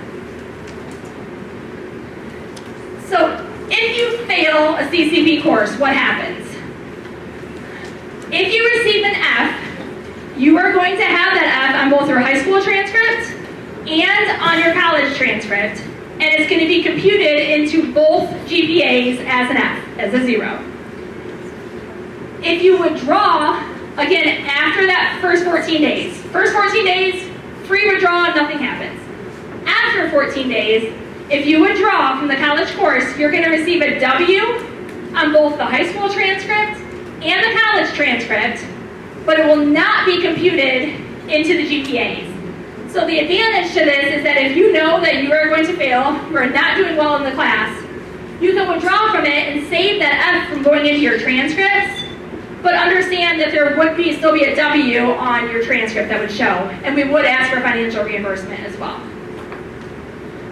So, if you fail a CCP course, what happens? If you receive an F, you are going to have that F on both your high school transcript and on your college transcript, and it's going to be computed into both GPAs as an F, as a 0. If you withdraw, again, after that first 14 days, free withdrawal, nothing happens. After 14 days, if you withdraw from the college course, you're going to receive a W on both the high school transcript and the college transcript, but it will not be computed into the GPAs. So the advantage to this is that if you know that you are going to fail, you are not doing well in the class, you can withdraw from it and save that F from going into your transcripts, but understand that there would still be a W on your transcript that would show, and we would ask for financial reimbursement as well.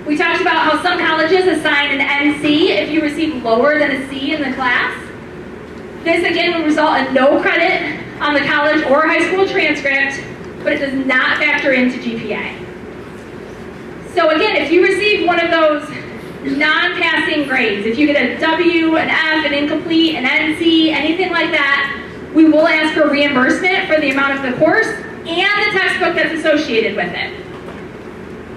We talked about how some colleges assign an NC if you receive lower than a C in the class. This again would result in no credit on the college or high school transcript, but it does not factor into GPA. So again, if you receive one of those non-passing grades, if you get a W, an F, an incomplete, an NC, anything like that, we will ask for reimbursement for the amount of the course and the textbook that's associated with it.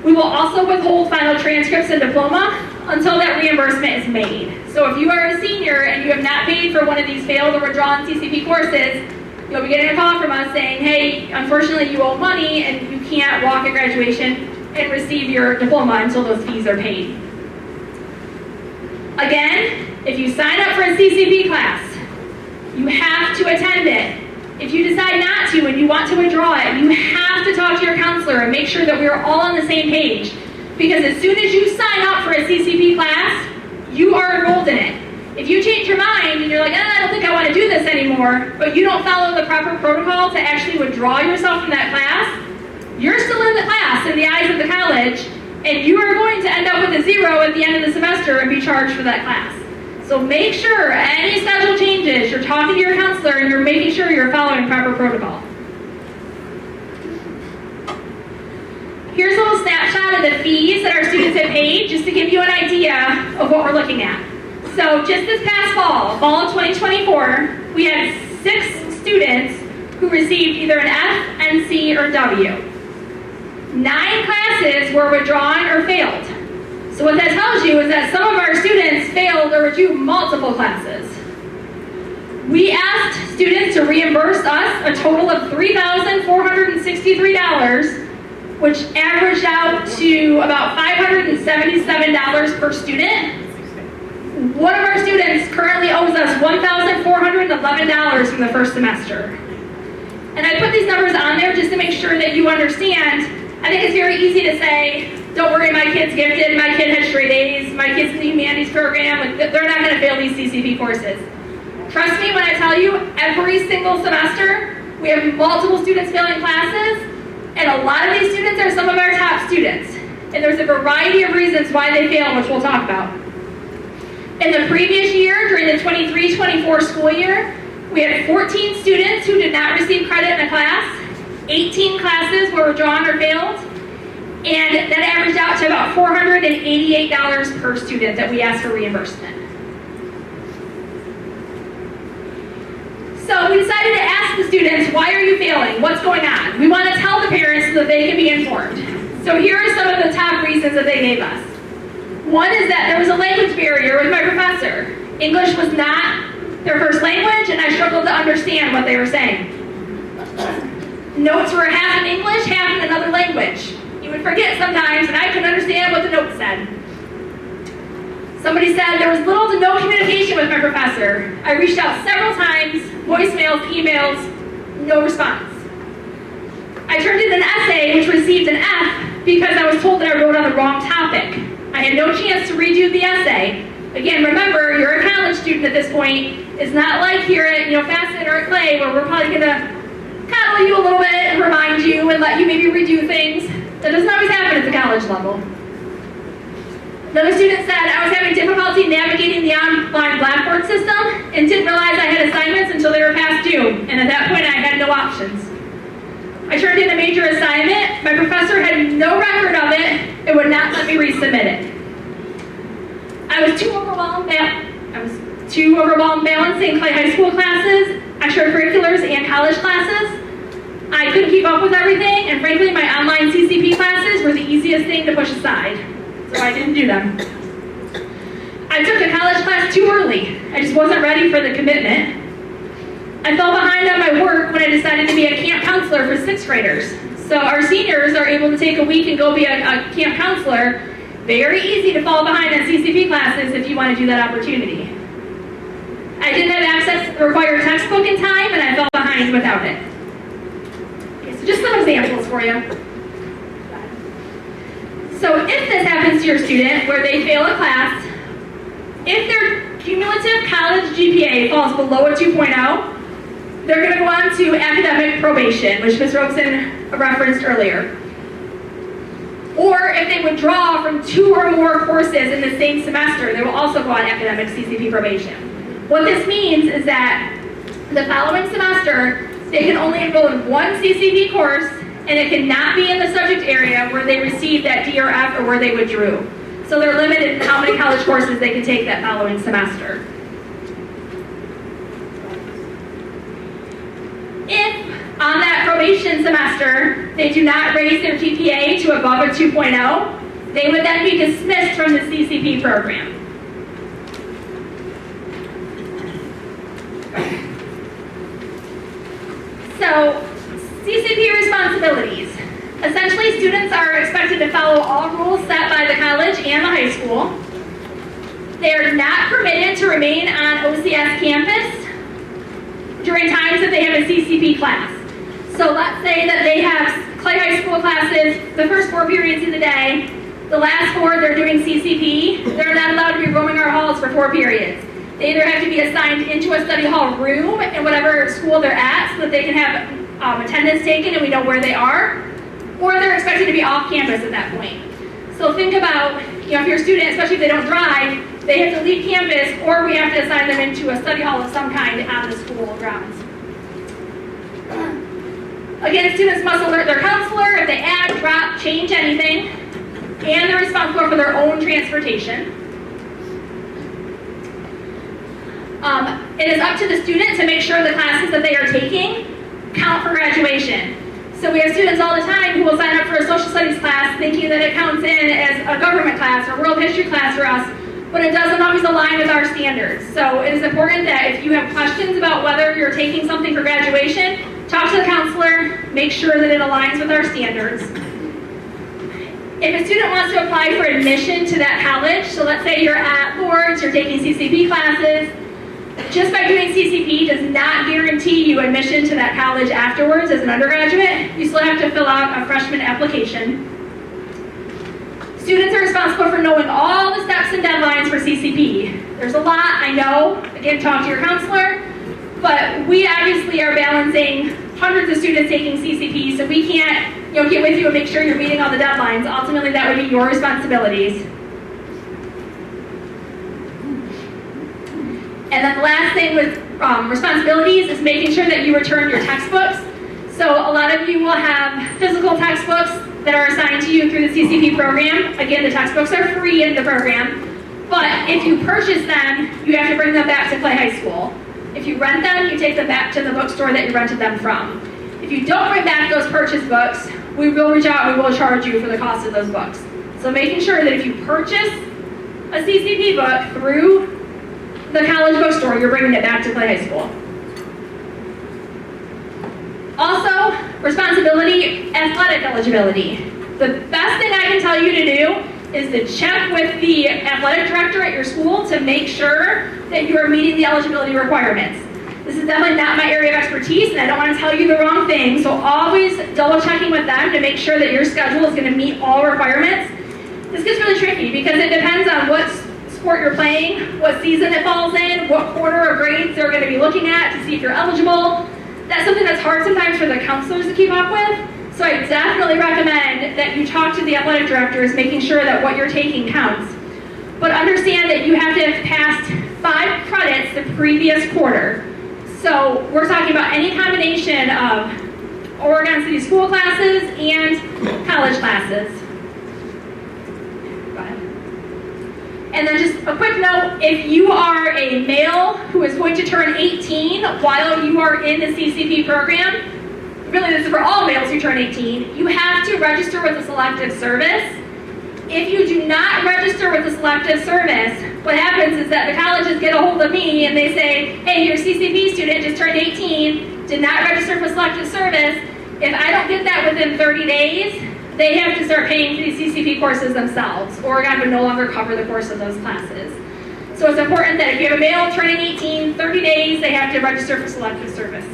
We will also withhold final transcripts and diploma until that reimbursement is made. So if you are a senior and you have not paid for one of these failed or withdrawn CCP courses, you'll be getting a call from us saying, hey, unfortunately, unfortunately you owe money and you can't walk at graduation and receive your diploma until those fees are paid. Again, if you sign up for a CCP class, you have to attend it. If you decide not to and you want to withdraw it, you have to talk to your counselor and make sure that we are all on the same page. Because as soon as you sign up for a CCP class, you are enrolled in it. If you change your mind and you're like, I don't think I want to do this anymore, but you don't follow the proper protocol to actually withdraw yourself from that class, you're still in the class in the eyes of the college, and you are going to end up with a 0 at the end of the semester and be charged for that class. So make sure any schedule changes, you're talking to your counselor and you're making sure you're following proper protocol. Here's a little snapshot of the fees that our students have paid, just to give you an idea of what we're looking at. So just this past fall of 2024, we had 6 students who received either an F, NC, or W. 9 classes were withdrawn or failed. So what that tells you is that some of our students failed or withdrew multiple classes. We asked students to reimburse us a total of $3,463, which averaged out to about $577 per student. One of our students currently owes us $1,411 from the first semester. And I put these numbers on there just to make sure that you understand. I think it's very easy to say, don't worry, my kid's gifted, my kid has straight A's, my kid's in the humanities program, they're not going to fail these CCP courses. Trust me when I tell you, every single semester, we have multiple students failing classes, and a lot of these students are some of our top students. And there's a variety of reasons why they fail, which we'll talk about. In the previous year, during the 23-24 school year, we had 14 students who did not receive credit in a class, 18 classes were withdrawn or failed, and that averaged out to about $488 per student that we asked for reimbursement. So we decided to ask the students, why are you failing? What's going on? We want to tell the parents so that they can be informed. So here are some of the top reasons that they gave us. One is that there was a language barrier with my professor. English was not their first language, and I struggled to understand what they were saying. Notes were half in English, half in another language. You would forget sometimes, and I couldn't understand what the notes said. Somebody said there was little to no communication with my professor. I reached out several times, voicemails, emails, no response. I turned in an essay which received an F because I was told that I wrote on the wrong topic. I had no chance to redo the essay. Again, remember, you're a college student at this point. It's not like here at Facet or at Clay where we're probably going to coddle you a little bit and remind you and let you maybe redo things. That doesn't always happen at the college level. Another student said, I was having difficulty navigating the online Blackboard system and didn't realize I had assignments until they were past due, and at that point I had no options. I turned in a major assignment, my professor had no record of it, and would not let me resubmit it. I was too overwhelmed balancing Clay High School classes, extracurriculars, and college classes. I couldn't keep up with everything, and frankly my online CCP classes were the easiest thing to push aside. So I didn't do them. I took a college class too early. I just wasn't ready for the commitment. I fell behind on my work when I decided to be a camp counselor for 6th graders. So our seniors are able to take a week and go be a camp counselor. Very easy to fall behind on CCP classes if you want to do that opportunity. I didn't have access to the required textbook in time, and I fell behind without it. Okay, so just some examples for you. So if this happens to your student, where they fail a class, if their cumulative college GPA falls below a 2.0, they're going to go on to academic probation, which Ms. Robeson referenced earlier. Or if they withdraw from 2 or more courses in the same semester, they will also go on academic CCP probation. What this means is that the following semester, they can only enroll in 1 CCP course, and it cannot be in the subject area where they received that D or F or where they withdrew. So they're limited in how many college courses they can take that following semester. If on that probation semester they do not raise their GPA to above a 2.0, they would then be dismissed from the CCP program. So CCP to follow all rules set by the college and the high school. They are not permitted to remain on OCS campus during times that they have a CCP class. So let's say that they have Clay High School classes the first 4 periods of the day. The last 4 they're doing CCP. They're not allowed to be roaming our halls for 4 periods. They either have to be assigned into a study hall room in whatever school they're at so that they can have attendance taken and we know where they are, or they're expected to be off campus at that point. So think about, if you're a student, especially if they don't drive, they have to leave campus, or we have to assign them into a study hall of some kind on the school grounds. Again, students must alert their counselor if they add, drop, change anything, and they're responsible for their own transportation. It is up to the student to make sure the classes that they are taking count for graduation. So we have students all the time who will sign up for a social studies class thinking that it counts in as a government class or world history class for us, but it doesn't always align with our standards. So it is important that if you have questions about whether you're taking something for graduation, talk to the counselor, make sure that it aligns with our standards. If a student wants to apply for admission to that college, so let's say you're at Lord's, you're taking CCP classes, just by doing CCP does not guarantee you admission to that college afterwards as an undergraduate. You still have to fill out a freshman application. Students are responsible for knowing all the steps and deadlines for CCP. There's a lot, I know. Again, talk to your counselor. But we obviously are balancing hundreds of students taking CCP, so we can't get with you and make sure you're meeting all the deadlines. Ultimately, that would be your responsibilities. And then the last thing with responsibilities is making sure that you return your textbooks. So a lot of you will have physical textbooks that are assigned to you through the CCP program. Again, the textbooks are free in the program. But if you purchase them, you have to bring them back to Clay High School. If you rent them, you take them back to the bookstore that you rented them from. If you don't bring back those purchased books, we will reach out and we will charge you for the cost of those books. So making sure that if you purchase a CCP book through the college bookstore, you're bringing it back to Clay High School. Also, responsibility, athletic eligibility. The best thing I can tell you to do is to check with the athletic director at your school to make sure that you are meeting the eligibility requirements. This is definitely not my area of expertise, and I don't want to tell you the wrong thing, so always double checking with them to make sure that your schedule is going to meet all requirements. This gets really tricky because it depends on what sport you're playing, what season it falls in, what quarter of grades they're going to be looking at to see if you're eligible. That's something that's hard sometimes for the counselors to keep up with. So I definitely recommend that you talk to the athletic directors, making sure that what you're taking counts. But understand that you have to have passed 5 credits the previous quarter. So we're talking about any combination of Oregon City School classes and college classes. Go ahead. And then just a quick note, if you are a male who is going to turn 18 while you are in the CCP program, really this is for all males who turn 18, you have to register with the selective service. If you do not register with the selective service, what happens is that the colleges get a hold of me and they say, hey, your CCP student just turned 18, did not register for selective service. If I don't get that within 30 days, they have to start paying for these CCP courses themselves. Oregon would no longer cover the course of those classes. So it's important that if you have a male turning 18, 30 days, they have to register for selective service.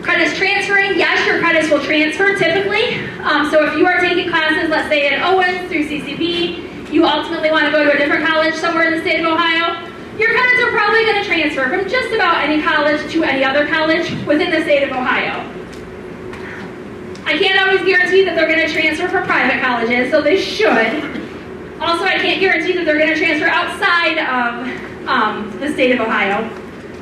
Credits transferring, yes, your credits will transfer typically. So if you are taking classes, let's say at Owens through CCP, you ultimately want to go to a different college somewhere in the state of Ohio, your credits are probably going to transfer from just about any college to any other college within the state of Ohio. I can't always guarantee that they're going to transfer from private colleges, so they should. Also, I can't guarantee that they're going to transfer outside of the state of Ohio.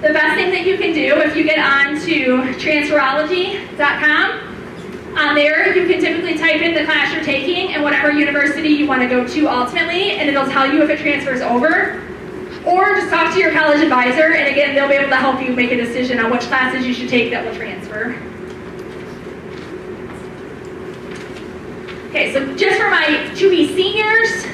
The best thing that you can do, if you get on to transferology.com, on there you can typically type in the class you're taking and whatever university you want to go to ultimately, and it'll tell you if it transfers over. Or just talk to your college advisor, and again, they'll be able to help you make a decision on which classes you should take that will transfer. Okay, so just for my to-be seniors,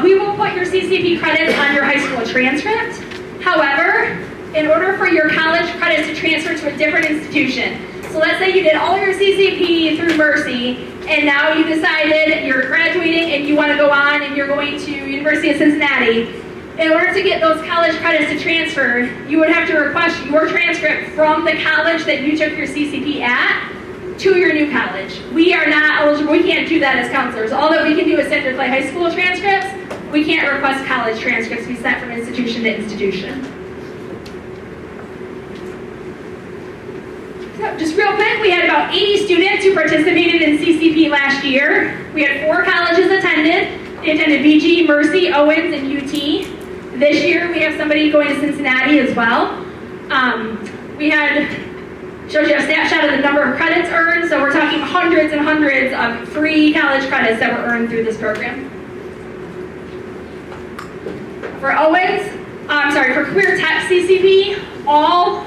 we will put your CCP credits on your high school transcript. However, in order for your college credits to transfer to a different institution, So let's say you did all your CCP through Mercy, and now you decided you're graduating and you want to go on and you're going to University of Cincinnati. In order to get those college credits to transfer, you would have to request your transcript from the college that you took your CCP at to your new college. We are not eligible, we can't do that as counselors. All that we can do is send your Clay High School transcripts. We can't request college transcripts be sent from institution to institution. So just real quick, we had about 80 students who participated in CCP last year. We had 4 colleges attended. They attended BG, Mercy, Owens, and UT. This year we have somebody going to Cincinnati as well. We showed you a snapshot of the number of credits earned, so we're talking hundreds and hundreds of free college credits that were earned through this program. For for Career Tech CCP, all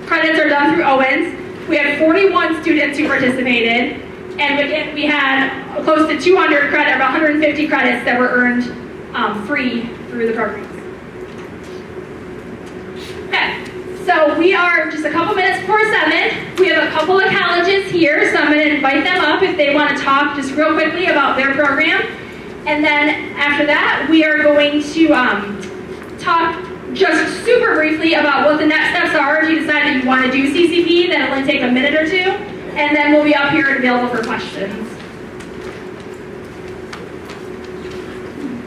credits are done through Owens. We had 41 students who participated, and we had close to 200 credits, about 150 credits that were earned free through the program. Okay, so we are just a couple minutes before 7. We have a couple of colleges here, so I'm going to invite them up if they want to talk just real quickly about their program. And then after that, we are going to talk just super briefly about what the next steps are if you decide that you want to do CCP. That'll only take a minute or 2, and then we'll be up here and available for questions.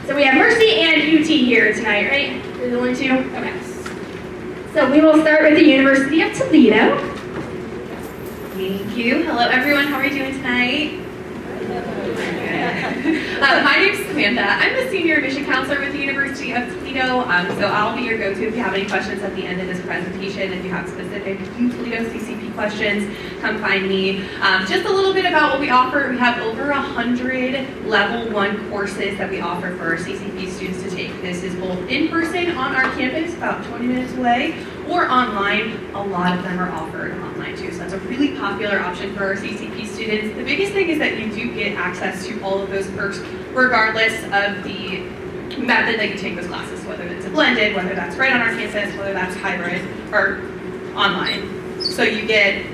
So we have Mercy and UT here tonight, right? They're the only 2? Okay. So we will start with the University of Toledo. Thank you. Hello, everyone. How are you doing tonight? My name is Samantha. I'm the senior admission counselor with the University of Toledo, so I'll be your go-to if you have any questions at the end of this presentation. If you have specific Toledo CCP questions, come find me. Just a little bit about what we offer. We have over 100 level 1 courses that we offer for our CCP students to take. This is both in person on our campus, about 20 minutes away, or online. A lot of them are offered online too, so that's a really popular option for our CCP students. The biggest thing is that you do get access to all of those perks regardless of the method that you take those classes, whether it's a blended, whether that's right on our campus, whether that's hybrid or online. So you get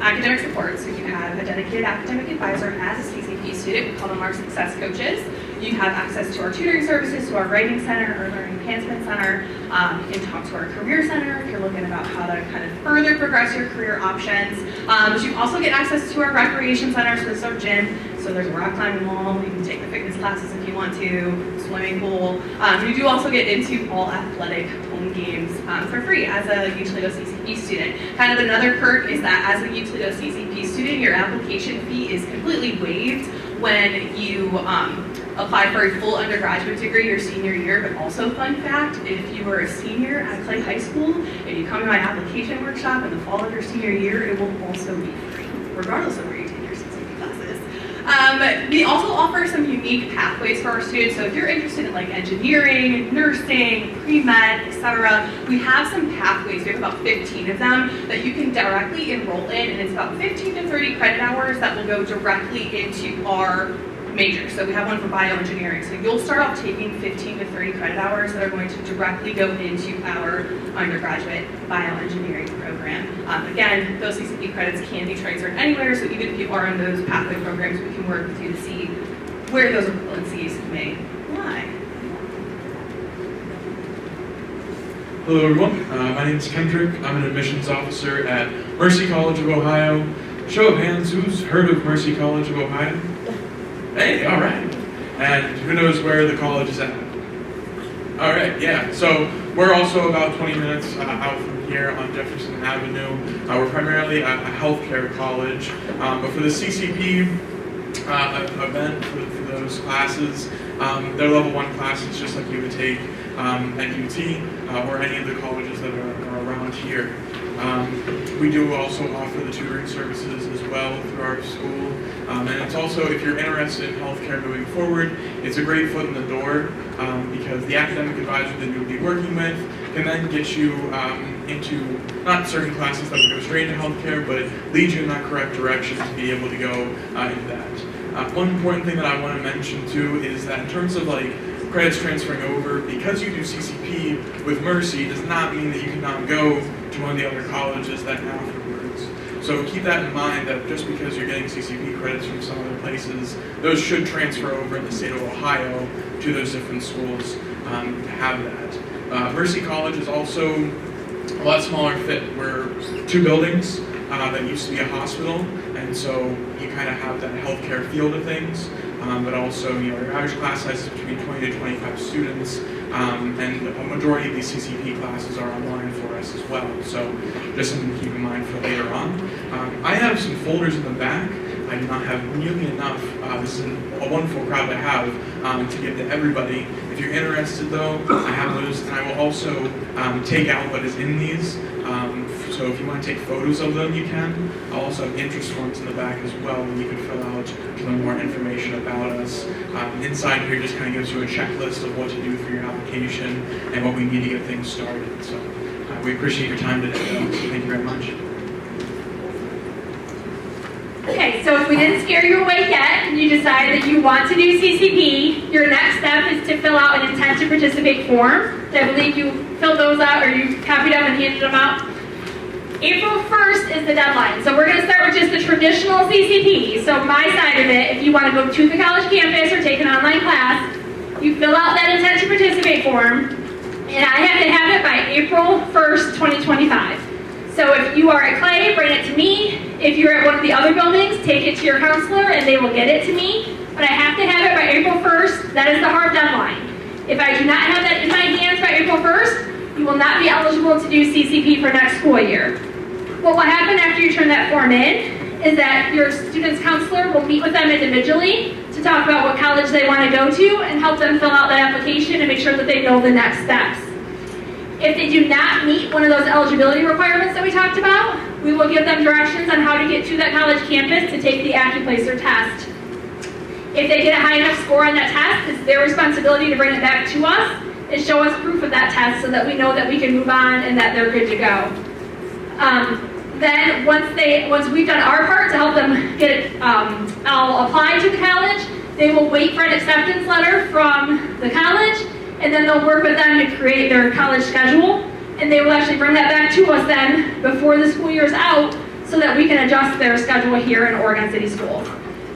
academic support, so you have a dedicated academic advisor as a CCP student. We call them our success coaches. You have access to our tutoring services, to our writing center, our learning enhancement center. You can talk to our career center if you're looking about how to kind of further progress your career options. But you also get access to our recreation center, so this is our gym. So there's a rock climbing wall, you can take the fitness classes if you want to, swimming pool. You do also get into all athletic home games for free as a U Toledo CCP student. Kind of another perk is that as a U Toledo CCP student, your application fee is completely waived when you apply for a full undergraduate degree your senior year, but also, fun fact, if you are a senior at Clay High School and you come to my application workshop in the fall of your senior year, it will also be free, regardless of where you take your CCP classes. We also offer some unique pathways for our students, so if you're interested in like engineering, nursing, pre-med, etc., we have some pathways. We have about 15 of them that you can directly enroll in, and it's about 15 to 30 credit hours that will go directly into our major. So we have one for bioengineering. So you'll start off taking 15 to 30 credit hours that are going to directly go into our undergraduate bioengineering program. Again, those CCP credits can be transferred anywhere, so even if you are in those pathway programs, we can work with you to see where those equivalencies may lie. Hello everyone, my name is Kendrick. I'm an admissions officer at Mercy College of Ohio. Show of hands, who's heard of Mercy College of Ohio? Hey, all right. And who knows where the college is at? All right, yeah. So we're also about 20 minutes out from here on Jefferson Avenue. We're primarily a healthcare college, but for the CCP event for those classes, they're level 1 classes just like you would take at UT or any of the colleges that are around here. We do also offer the tutoring services as well through our school. And it's also, if you're interested in healthcare moving forward, it's a great foot in the door because the academic advisor that you'll be working with can then get you into not certain classes that would go straight into healthcare, but lead you in that correct direction to be able to go into that. One important thing that I want to mention too is that in terms of like credits transferring over, because you do CCP with Mercy does not mean that you can now go to one of the other colleges then afterwards. So keep that in mind, that just because you're getting CCP credits from some other places, those should transfer over in the state of Ohio to those different schools to have that. Mercy College is also a lot smaller fit. We're 2 buildings that used to be a hospital, and so you kind of have that healthcare field of things, but also, your average class size is between 20 to 25 students, and a majority of these CCP classes are online for us as well, so just something to keep in mind for later on. I have some folders in the back. I do not have nearly enough. This is a wonderful crowd to have to give to everybody. If you're interested though, I have those, and I will also take out what is in these. So if you want to take photos of them, you can. I'll also have interest forms in the back as well, and you can fill out to learn more information about us. Inside here just kind of gives you a checklist of what to do for your application and what we need to get things started. So we appreciate your time today, though. So thank you very much. Okay, so if we didn't scare you away yet, and you decide that you want to do CCP, your next step is to fill out an intent to participate form. I believe you filled those out, or you copied them and handed them out. April 1st is the deadline, so we're going to start with just the traditional CCP. So my side of it, if you want to go to the college campus or take an online class, you fill out that intent to participate form, and I have to have it by April 1st, 2025. So if you are at Clay, bring it to me. If you're at one of the other buildings, take it to your counselor and they will get it to me. But I have to have it by April 1st. That is the hard deadline. If I do not have that in my hands by April 1st, you will not be eligible to do CCP for next school year. What will happen after you turn that form in is that your student's counselor will meet with them individually to talk about what college they want to go to and help them fill out that application and make sure that they know the next steps. If they do not meet one of those eligibility requirements that we talked about, we will give them directions on how to get to that college campus to take the AccuPlacer test. If they get a high enough score on that test, it's their responsibility to bring it back to us and show us proof of that test so that we know that we can move on and that they're good to go. Then once we've done our part to help them get it, I'll apply to the college. They will wait for an acceptance letter from the college, and then they'll work with them to create their college schedule, and they will actually bring that back to us then before the school year is out so that we can adjust their schedule here in Oregon City Schools.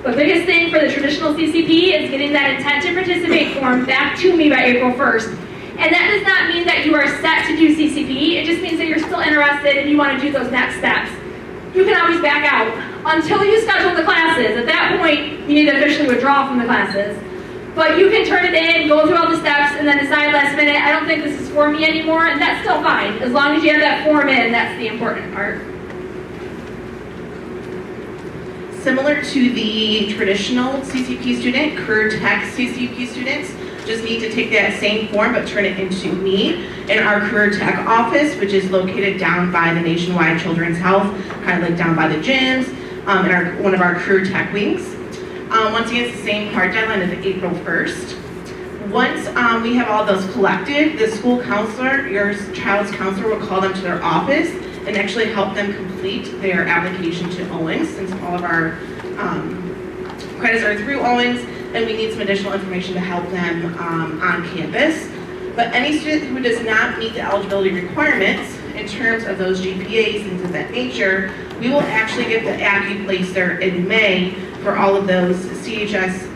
The biggest thing for the traditional CCP is getting that intent to participate form back to me by April 1st. And that does not mean that you are set to do CCP. It just means that you're still interested and you want to do those next steps. You can always back out until you schedule the classes. At that point, you need to officially withdraw from the classes. But you can turn it in, go through all the steps, and then decide last minute, I don't think this is for me anymore, and that's still fine. As long as you have that form in, that's the important part. Similar to the traditional CCP student, Career Tech CCP students just need to take that same form but turn it into me in our Career Tech office, which is located down by the Nationwide Children's Health, kind of like down by the gyms, in one of our Career Tech wings. Once again, it's the same hard deadline as April 1st. Once we have all those collected, the school counselor, your child's counselor, will call them to their office and actually help them complete their application to Owens, since all of our credits are through Owens, and we need some additional information to help them on campus. But any student who does not meet the eligibility requirements in terms of those GPAs, things of that nature, we will actually get the AccuPlacer in May for all of those CHS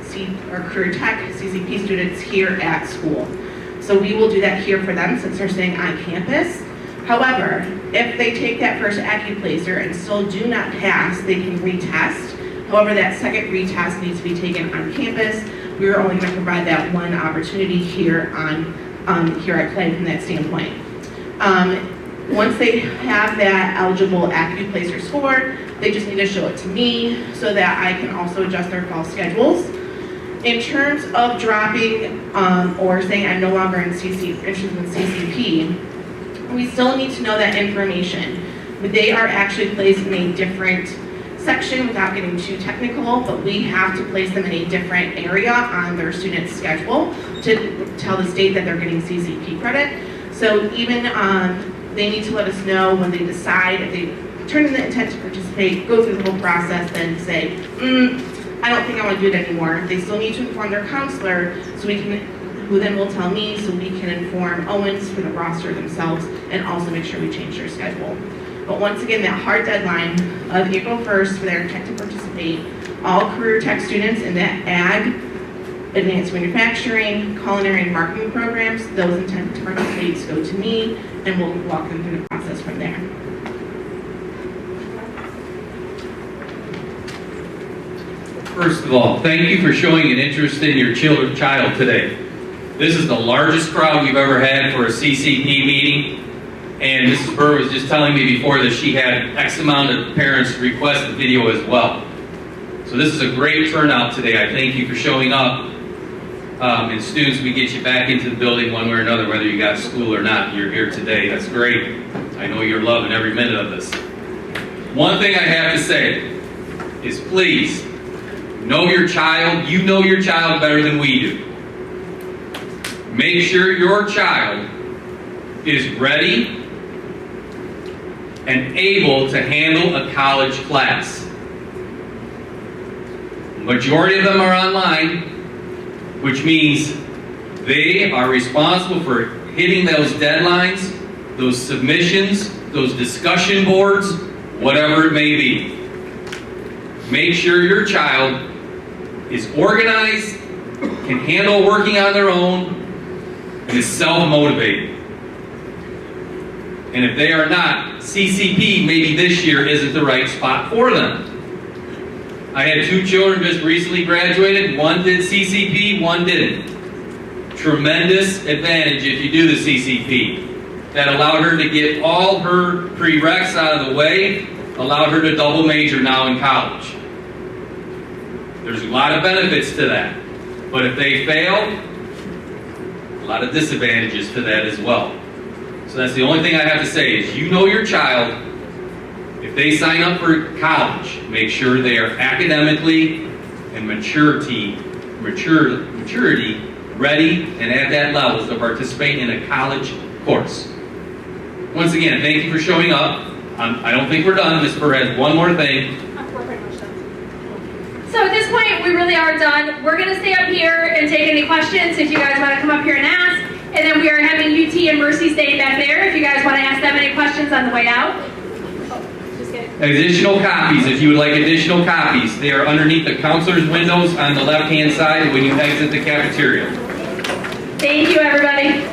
or Career Tech CCP students here at school. So we will do that here for them since they're staying on campus. However, if they take that first AccuPlacer and still do not pass, they can retest. However, that second retest needs to be taken on campus. We're only going to provide that one opportunity here here at Clay from that standpoint. Once they have that eligible AccuPlacer score, they just need to show it to me so that I can also adjust their fall schedules. In terms of dropping or saying I'm no longer interested in CCP, we still need to know that information. They are actually placed in a different section without getting too technical, but we have to place them in a different area on their student's schedule to tell the state that they're getting CCP credit. So even they need to let us know when they decide, if they turn in the intent to participate, go through the whole process, then say, I don't think I want to do it anymore. They still need to inform their counselor, so we can, who then will tell me, so we can inform Owens for the roster themselves and also make sure we change their schedule. But once again, that hard deadline of April 1st for their intent to participate, all career tech students in the ag, advanced manufacturing, culinary, and marketing programs, those intent to participate go to me, and we'll walk them through the process from there. First of all, thank you for showing an interest in your child today. This is the largest crowd we've ever had for a CCP meeting, and Mrs. Burr was just telling me before that she had X amount of parents request the video as well. So this is a great turnout today. I thank you for showing up. And students, we get you back into the building one way or another, whether you got school or not. You're here today. That's great. I know you're loving every minute of this. One thing I have to say is please, know your child. You know your child better than we do. Make sure your child is ready and able to handle a college class. Majority of them are online, which means they are responsible for hitting those deadlines, those submissions, those discussion boards, whatever it may be. Make sure your child is organized, can handle working on their own, and is self-motivated. And if they are not, CCP maybe this year isn't the right spot for them. I had 2 children just recently graduated. One did CCP, one didn't. Tremendous advantage if you do the CCP. That allowed her to get all her prereqs out of the way, allowed her to double major now in college. There's a lot of benefits to that. But if they fail, a lot of disadvantages to that as well. So that's the only thing I have to say is you know your child. If they sign up for college, make sure they are academically and maturity ready and at that level to participate in a college course. Once again, thank you for showing up. I don't think we're done. Ms. Burr has one more thing. We're pretty much done. So at this point, we really are done. We're going to stay up here and take any questions if you guys want to come up here and ask. And then we are having UT and Mercy stay back there if you guys want to ask them any questions on the way out. Additional copies, if you would like additional copies, they are underneath the counselor's windows on the left-hand side when you exit the cafeteria. Thank you, everybody.